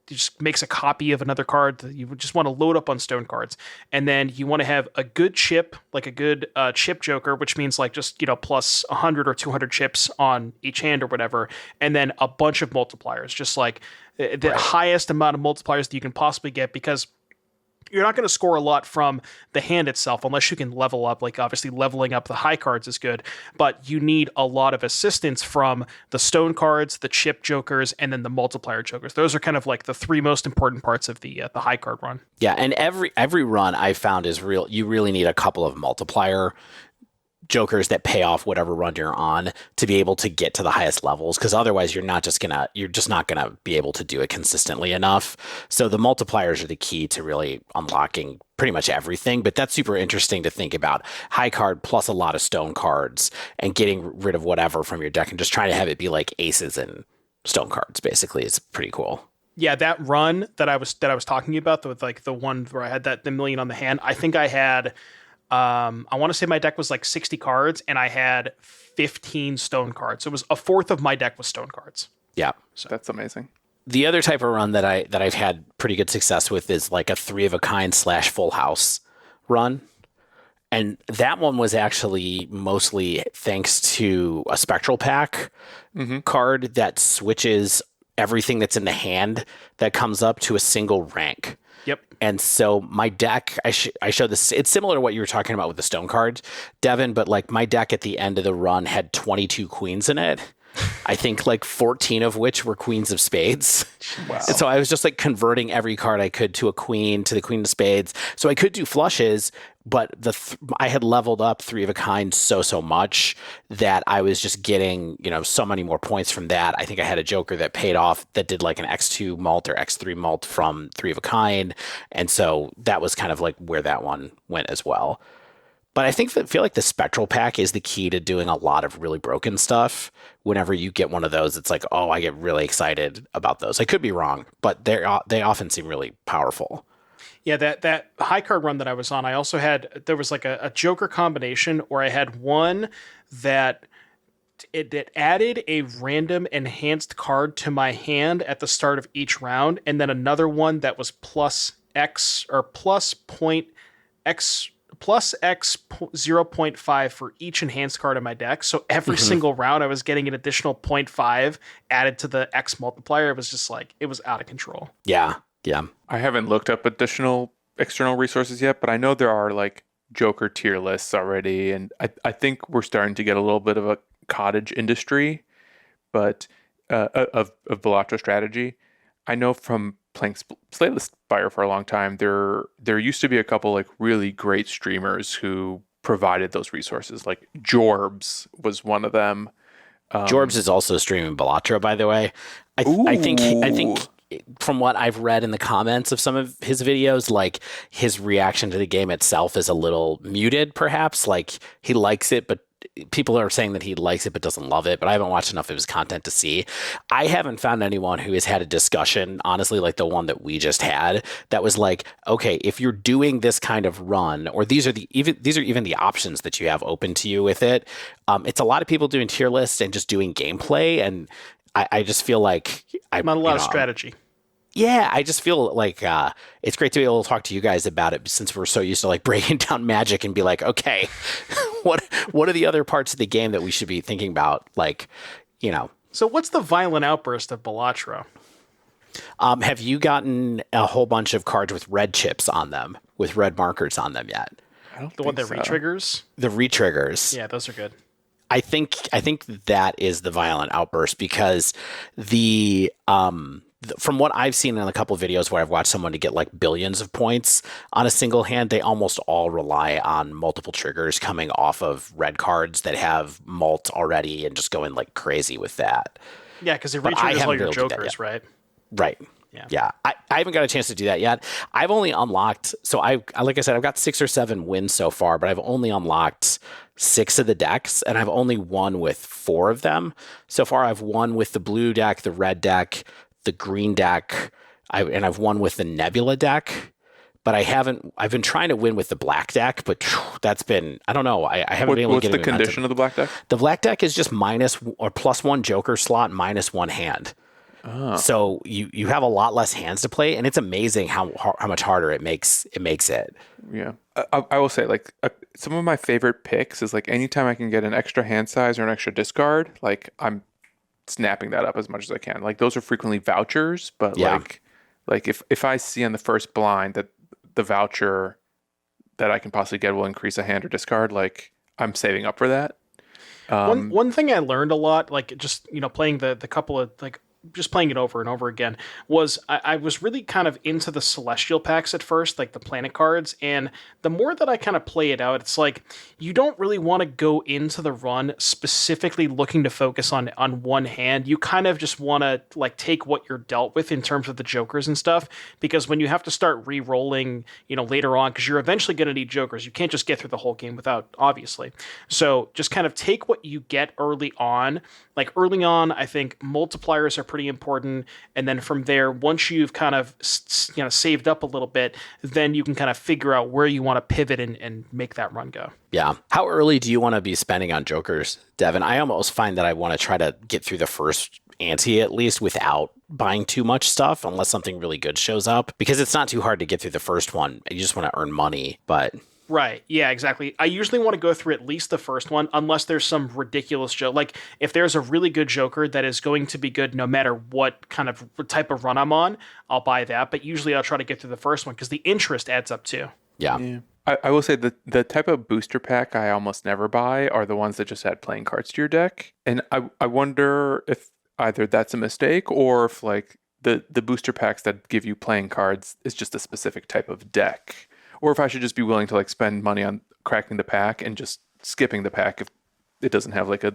[SPEAKER 3] just makes a copy of another card that you just want to load up on stone cards. And then you want to have a good chip, like a good chip joker, which means like just, plus 100 or 200 chips on each hand or whatever. And then a bunch of multipliers, just like the highest amount of multipliers that you can possibly get, because you're not going to score a lot from the hand itself unless you can level up. Like, obviously leveling up the high cards is good, but you need a lot of assistance from the stone cards, the chip jokers, and then the multiplier jokers. Those are kind of like the 3 most important parts of the high card run.
[SPEAKER 2] Yeah, and every run I found is real. You really need a couple of multiplier jokers that pay off whatever run you're on to be able to get to the highest levels, because otherwise you're just not gonna be able to do it consistently enough. So the multipliers are the key to really unlocking pretty much everything. But that's super interesting to think about. High card plus a lot of stone cards and getting rid of whatever from your deck and just trying to have it be like aces and stone cards basically is pretty cool.
[SPEAKER 3] Yeah, that run that I was talking about, with like the one where I had the million on the hand, I think I had I want to say my deck was like 60 cards and I had 15 stone cards. So it was a fourth of my deck was stone cards.
[SPEAKER 2] Yeah.
[SPEAKER 1] So that's amazing.
[SPEAKER 2] The other type of run that I've had pretty good success with is like a 3 of a kind / full house run. And that one was actually mostly thanks to a spectral pack card that switches everything that's in the hand that comes up to a single rank.
[SPEAKER 3] Yep.
[SPEAKER 2] And so my deck, I showed this, it's similar to what you were talking about with the stone cards, Devon, but like my deck at the end of the run had 22 queens in it. I think like 14 of which were queens of spades.
[SPEAKER 1] Wow.
[SPEAKER 2] And so I was just like converting every card I could to a queen, to the queen of spades. So I could do flushes, but I had leveled up 3 of a kind so much that I was just getting, so many more points from that. I think I had a joker that paid off that did like an X2 mult or X3 mult from 3 of a kind. And so that was kind of like where that one went as well. But I feel like the spectral pack is the key to doing a lot of really broken stuff. Whenever you get one of those, it's like, oh, I get really excited about those. I could be wrong, but they often seem really powerful.
[SPEAKER 3] Yeah, that high card run that I was on, I also had, there was like a joker combination where I had one that it added a random enhanced card to my hand at the start of each round, and then another one that was plus X or plus point X 0.5 for each enhanced card in my deck. So every single round I was getting an additional 0.5 added to the X multiplier. It was just like, it was out of control.
[SPEAKER 2] Yeah.
[SPEAKER 1] I haven't looked up additional external resources yet, but I know there are like Joker tier lists already, and I think we're starting to get a little bit of a cottage industry, but of Balatro strategy. I know from playing Slateless Spire for a long time, there used to be a couple like really great streamers who provided those resources. Like Jorbs was one of them.
[SPEAKER 2] Jorbs is also streaming Balatro, by the way. I think from what I've read in the comments of some of his videos, like his reaction to the game itself is a little muted, perhaps. Like he likes it, but people are saying that he likes it but doesn't love it. But I haven't watched enough of his content to see. I haven't found anyone who has had a discussion, honestly, like the one that we just had, that was like, okay, if you're doing this kind of run, or these are even the options that you have open to you with it. It's a lot of people doing tier lists and just doing gameplay, and I just feel like
[SPEAKER 3] not a lot of strategy.
[SPEAKER 2] Yeah, I just feel like it's great to be able to talk to you guys about it, since we're so used to like breaking down Magic and be like, okay, what are the other parts of the game that we should be thinking about? Like,
[SPEAKER 3] So what's the violent outburst of Balatro?
[SPEAKER 2] Have you gotten a whole bunch of cards with red chips on them, with red markers on them yet?
[SPEAKER 1] I don't
[SPEAKER 3] The one that retriggers?
[SPEAKER 2] The retriggers.
[SPEAKER 3] Yeah, those are good.
[SPEAKER 2] I think that is the violent outburst, because from what I've seen in a couple of videos where I've watched someone to get like billions of points on a single hand, they almost all rely on multiple triggers coming off of red cards that have mult already and just going like crazy with that.
[SPEAKER 3] Yeah, because it retriggers all your jokers, right?
[SPEAKER 2] Right. Yeah. I haven't got a chance to do that yet. I've only unlocked, so like I said, I've got 6 or 7 wins so far, but I've only unlocked 6 of the decks, and I've only won with 4 of them. So far, I've won with the blue deck, the red deck, the green deck, and I've won with the Nebula deck. But I've been trying to win with the black deck, but that's been, I don't know. I haven't been able to get it.
[SPEAKER 1] What's the condition of the black deck?
[SPEAKER 2] The black deck is just minus or plus 1 Joker slot, minus 1 hand. Oh. So you have a lot less hands to play, and it's amazing how much harder it makes it.
[SPEAKER 1] Yeah, I will say, like, some of my favorite picks is like anytime I can get an extra hand size or an extra discard, like I'm snapping that up as much as I can. Like those are frequently vouchers, but like if I see on the first blind that the voucher that I can possibly get will increase a hand or discard, like I'm saving up for that.
[SPEAKER 3] One thing I learned a lot, like just playing the couple of like. Just playing it over and over again, was I was really kind of into the Celestial packs at first, like the planet cards, and the more that I kind of play it out, it's like you don't really want to go into the run specifically looking to focus on one hand. You kind of just want to like take what you're dealt with in terms of the jokers and stuff, because when you have to start re-rolling, later on, because you're eventually going to need jokers, you can't just get through the whole game without, obviously. So just kind of take what you get early on. Like early on, I think multipliers are pretty important, and then from there, once you've kind of saved up a little bit, then you can kind of figure out where you want to pivot and make that run go.
[SPEAKER 2] Yeah. How early do you want to be spending on jokers, Devon? I almost find that I want to try to get through the first ante at least without buying too much stuff, unless something really good shows up, because it's not too hard to get through the first one. You just want to earn money, but...
[SPEAKER 3] Right. Yeah, exactly. I usually want to go through at least the first one, unless there's some ridiculous joke. Like, if there's a really good Joker that is going to be good no matter what kind of type of run I'm on, I'll buy that. But usually I'll try to get through the first one because the interest adds up too.
[SPEAKER 2] Yeah.
[SPEAKER 1] I will say that the type of booster pack I almost never buy are the ones that just add playing cards to your deck. And I wonder if either that's a mistake or if, like, the booster packs that give you playing cards is just a specific type of deck. Or if I should just be willing to like spend money on cracking the pack and just skipping the pack if it doesn't have like a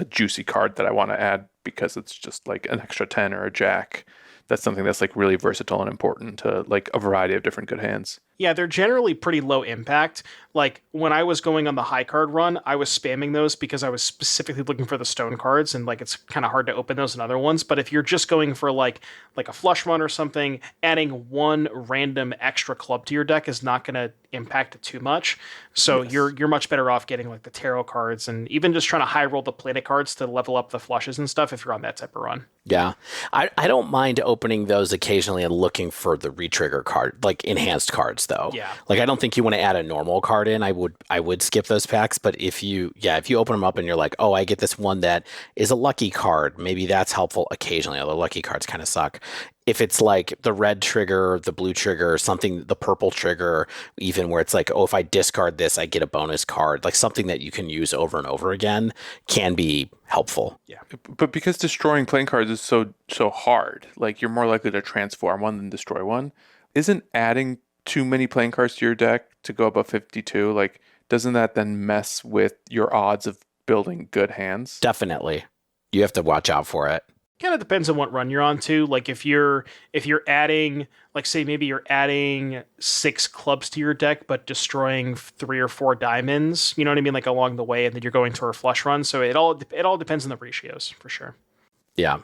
[SPEAKER 1] juicy card that I want to add because it's just like an extra 10 or a jack. That's something that's like really versatile and important to like a variety of different good hands.
[SPEAKER 3] Yeah, they're generally pretty low impact. Like when I was going on the high card run, I was spamming those because I was specifically looking for the stone cards, and like it's kind of hard to open those in other ones. But if you're just going for like a flush run or something, adding one random extra club to your deck is not going to impact it too much. So you're much better off getting like the tarot cards and even just trying to high roll the planet cards to level up the flushes and stuff if you're on that type of run.
[SPEAKER 2] Yeah. I don't mind opening those occasionally and looking for the retrigger card, like enhanced cards though.
[SPEAKER 3] Yeah.
[SPEAKER 2] Like I don't think you want to add a normal card in. I would skip those packs, but if you open them up and you're like, "Oh, I get this one that is a lucky card." Maybe that's helpful occasionally, although lucky cards kind of suck. If it's like the red trigger, the blue trigger, something, the purple trigger, even where it's like, "Oh, if I discard this, I get a bonus card," like something that you can use over and over again can be helpful.
[SPEAKER 3] Yeah.
[SPEAKER 1] But because destroying playing cards is so hard, like you're more likely to transform one than destroy one, isn't adding too many playing cards to your deck to go above 52, like doesn't that then mess with your odds of building good hands?
[SPEAKER 2] Definitely. You have to watch out for it.
[SPEAKER 3] Kind of depends on what run you're on too. Like if you're adding, like say maybe you're adding 6 clubs to your deck but destroying 3 or 4 diamonds, you know what I mean, like along the way, and then you're going to a flush run. So it all depends on the ratios for sure.
[SPEAKER 2] Yeah.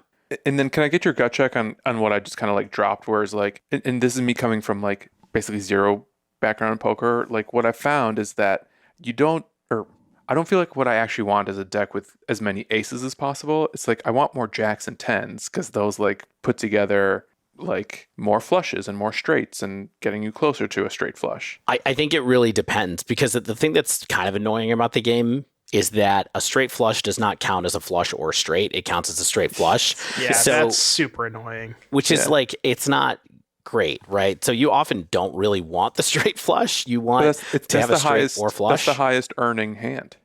[SPEAKER 1] And then can I get your gut check on what I just kind of like dropped, where it's like, and this is me coming from like basically zero background in poker, like what I found is that I don't feel like what I actually want is a deck with as many aces as possible. It's like I want more jacks and tens because those like put together like more flushes and more straights and getting you closer to a straight flush.
[SPEAKER 2] I think it really depends, because the thing that's kind of annoying about the game is that a straight flush does not count as a flush or straight. It counts as a straight flush.
[SPEAKER 3] Yeah,
[SPEAKER 2] so,
[SPEAKER 3] that's super annoying.
[SPEAKER 2] Which is like, it's not great, right? So you often don't really want the straight flush. You want to have a straight or flush.
[SPEAKER 1] That's the highest earning hand.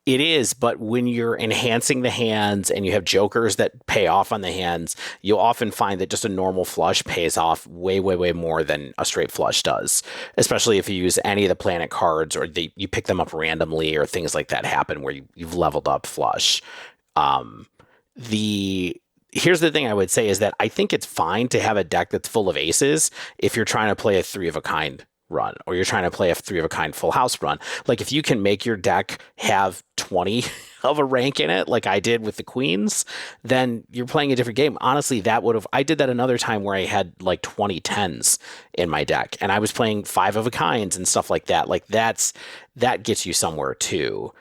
[SPEAKER 2] It is, but when you're enhancing the hands and you have jokers that pay off on the hands, you'll often find that just a normal flush pays off way, way, way more than a straight flush does, especially if you use any of the planet cards or you pick them up randomly or things like that happen where you've leveled up flush. Here's the thing I would say is that I think it's fine to have a deck that's full of aces if you're trying to play a 3 of a kind run, or you're trying to play a 3 of a kind full house run. Like if you can make your deck have 20 of a rank in it, like I did with the queens, then you're playing a different game. Honestly, I did that another time where I had like 20 10s in my deck and I was playing 5 of a kinds and stuff like that. Like that gets you somewhere too.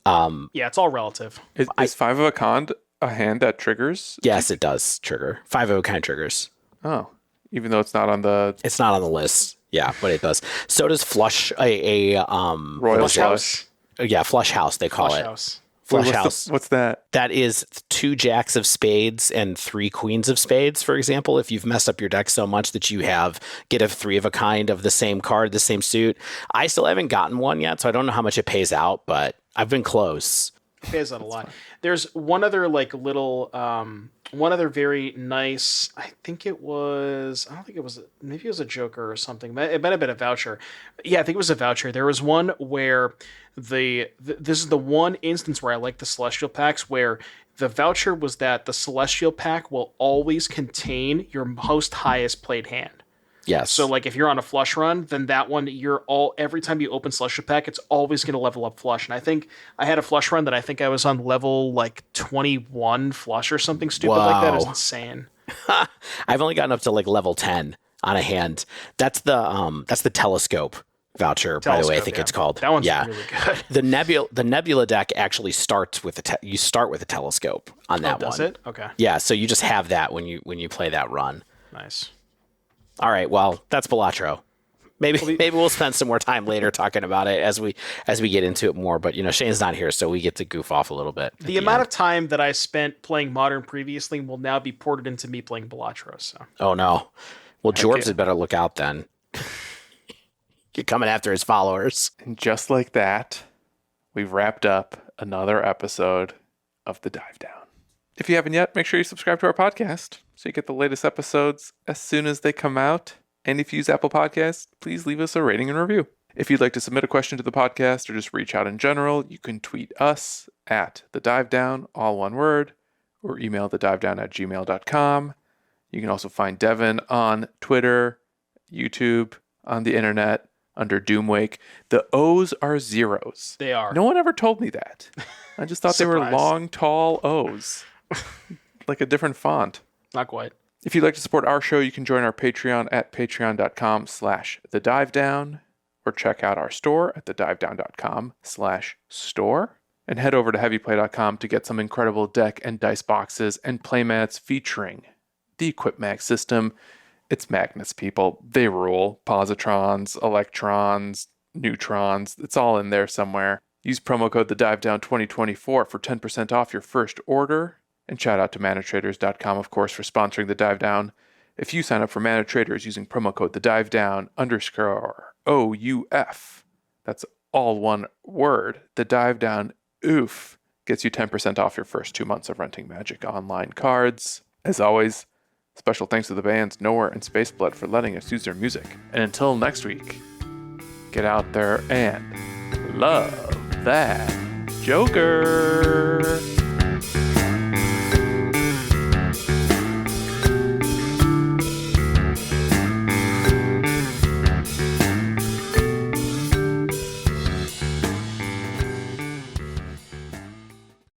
[SPEAKER 3] Yeah, it's all relative.
[SPEAKER 1] Is 5 of a kind a hand that triggers?
[SPEAKER 2] Yes, it does trigger. 5 of a kind triggers.
[SPEAKER 1] Oh, even though it's not on the
[SPEAKER 2] list. Yeah, but it does. So does flush
[SPEAKER 1] Royal
[SPEAKER 3] House.
[SPEAKER 2] Yeah, flush house they call it.
[SPEAKER 3] House.
[SPEAKER 2] Flush house.
[SPEAKER 1] What's that?
[SPEAKER 2] That is 2 jacks of spades and 3 queens of spades, for example. If you've messed up your deck so much that you get a 3 of a kind of the same card, the same suit. I still haven't gotten one yet, so I don't know how much it pays out, but I've been close.
[SPEAKER 3] It pays out a lot. There's one other like little one other very nice, maybe it was a joker or something. It might have been a voucher. Yeah, I think it was a voucher. There was one where this is the one instance where I like the Celestial packs, where the voucher was that the Celestial pack will always contain your most highest played hand.
[SPEAKER 2] Yes.
[SPEAKER 3] So like if you're on a flush run, then that one every time you open Celestial pack, it's always going to level up flush. And I think I had a flush run that I think I was on level like 21 flush or something stupid like that. It was insane.
[SPEAKER 2] I've only gotten up to like level 10 on a hand. That's the telescope voucher, by the way, I think it's called.
[SPEAKER 3] That one's really good.
[SPEAKER 2] The Nebula deck actually starts with you start with a telescope on that one.
[SPEAKER 3] Does it? Okay.
[SPEAKER 2] Yeah, so you just have that when you play that run.
[SPEAKER 3] Nice.
[SPEAKER 2] All right, well, that's Balatro. Maybe we'll spend some more time later talking about it as we get into it more. But Shane's not here, so we get to goof off a little bit.
[SPEAKER 3] The amount of time that I spent playing Modern previously will now be ported into me playing Balatro. So.
[SPEAKER 2] Oh no. Well, Jorbs had better look out then. You're coming after his followers.
[SPEAKER 1] And just like that, we've wrapped up another episode of The Dive Down. If you haven't yet, make sure you subscribe to our podcast so you get the latest episodes as soon as they come out. And if you use Apple Podcasts, please leave us a rating and review. If you'd like to submit a question to the podcast or just reach out in general, you can tweet us at thedivedown, all one word, or email thedivedown@gmail.com. You can also find Devon on Twitter, YouTube, on the internet, under Doomwake. The O's are zeros.
[SPEAKER 3] They are.
[SPEAKER 1] No one ever told me that. I just thought they were
[SPEAKER 3] Surprise.
[SPEAKER 1] long, tall O's. Like a different font.
[SPEAKER 3] Not quite.
[SPEAKER 1] If you'd like to support our show, you can join our Patreon at patreon.com/thedivedown or check out our store at thedivedown.com/store and head over to heavyplay.com to get some incredible deck and dice boxes and playmats featuring the EquipMag system. It's magnets, people. They rule. Positrons, electrons, neutrons. It's all in there somewhere. Use promo code TheDiveDown2024 for 10% off your first order. And shout out to manatraders.com, of course, for sponsoring The Dive Down. If you sign up for Mana Traders using promo code TheDiveDown_OUF, that's all one word, The Dive Down OOF, gets you 10% off your first 2 months of renting Magic Online cards. As always, special thanks to the bands Nowhere and Spaceblood for letting us use their music. And until next week, get out there and love that Joker!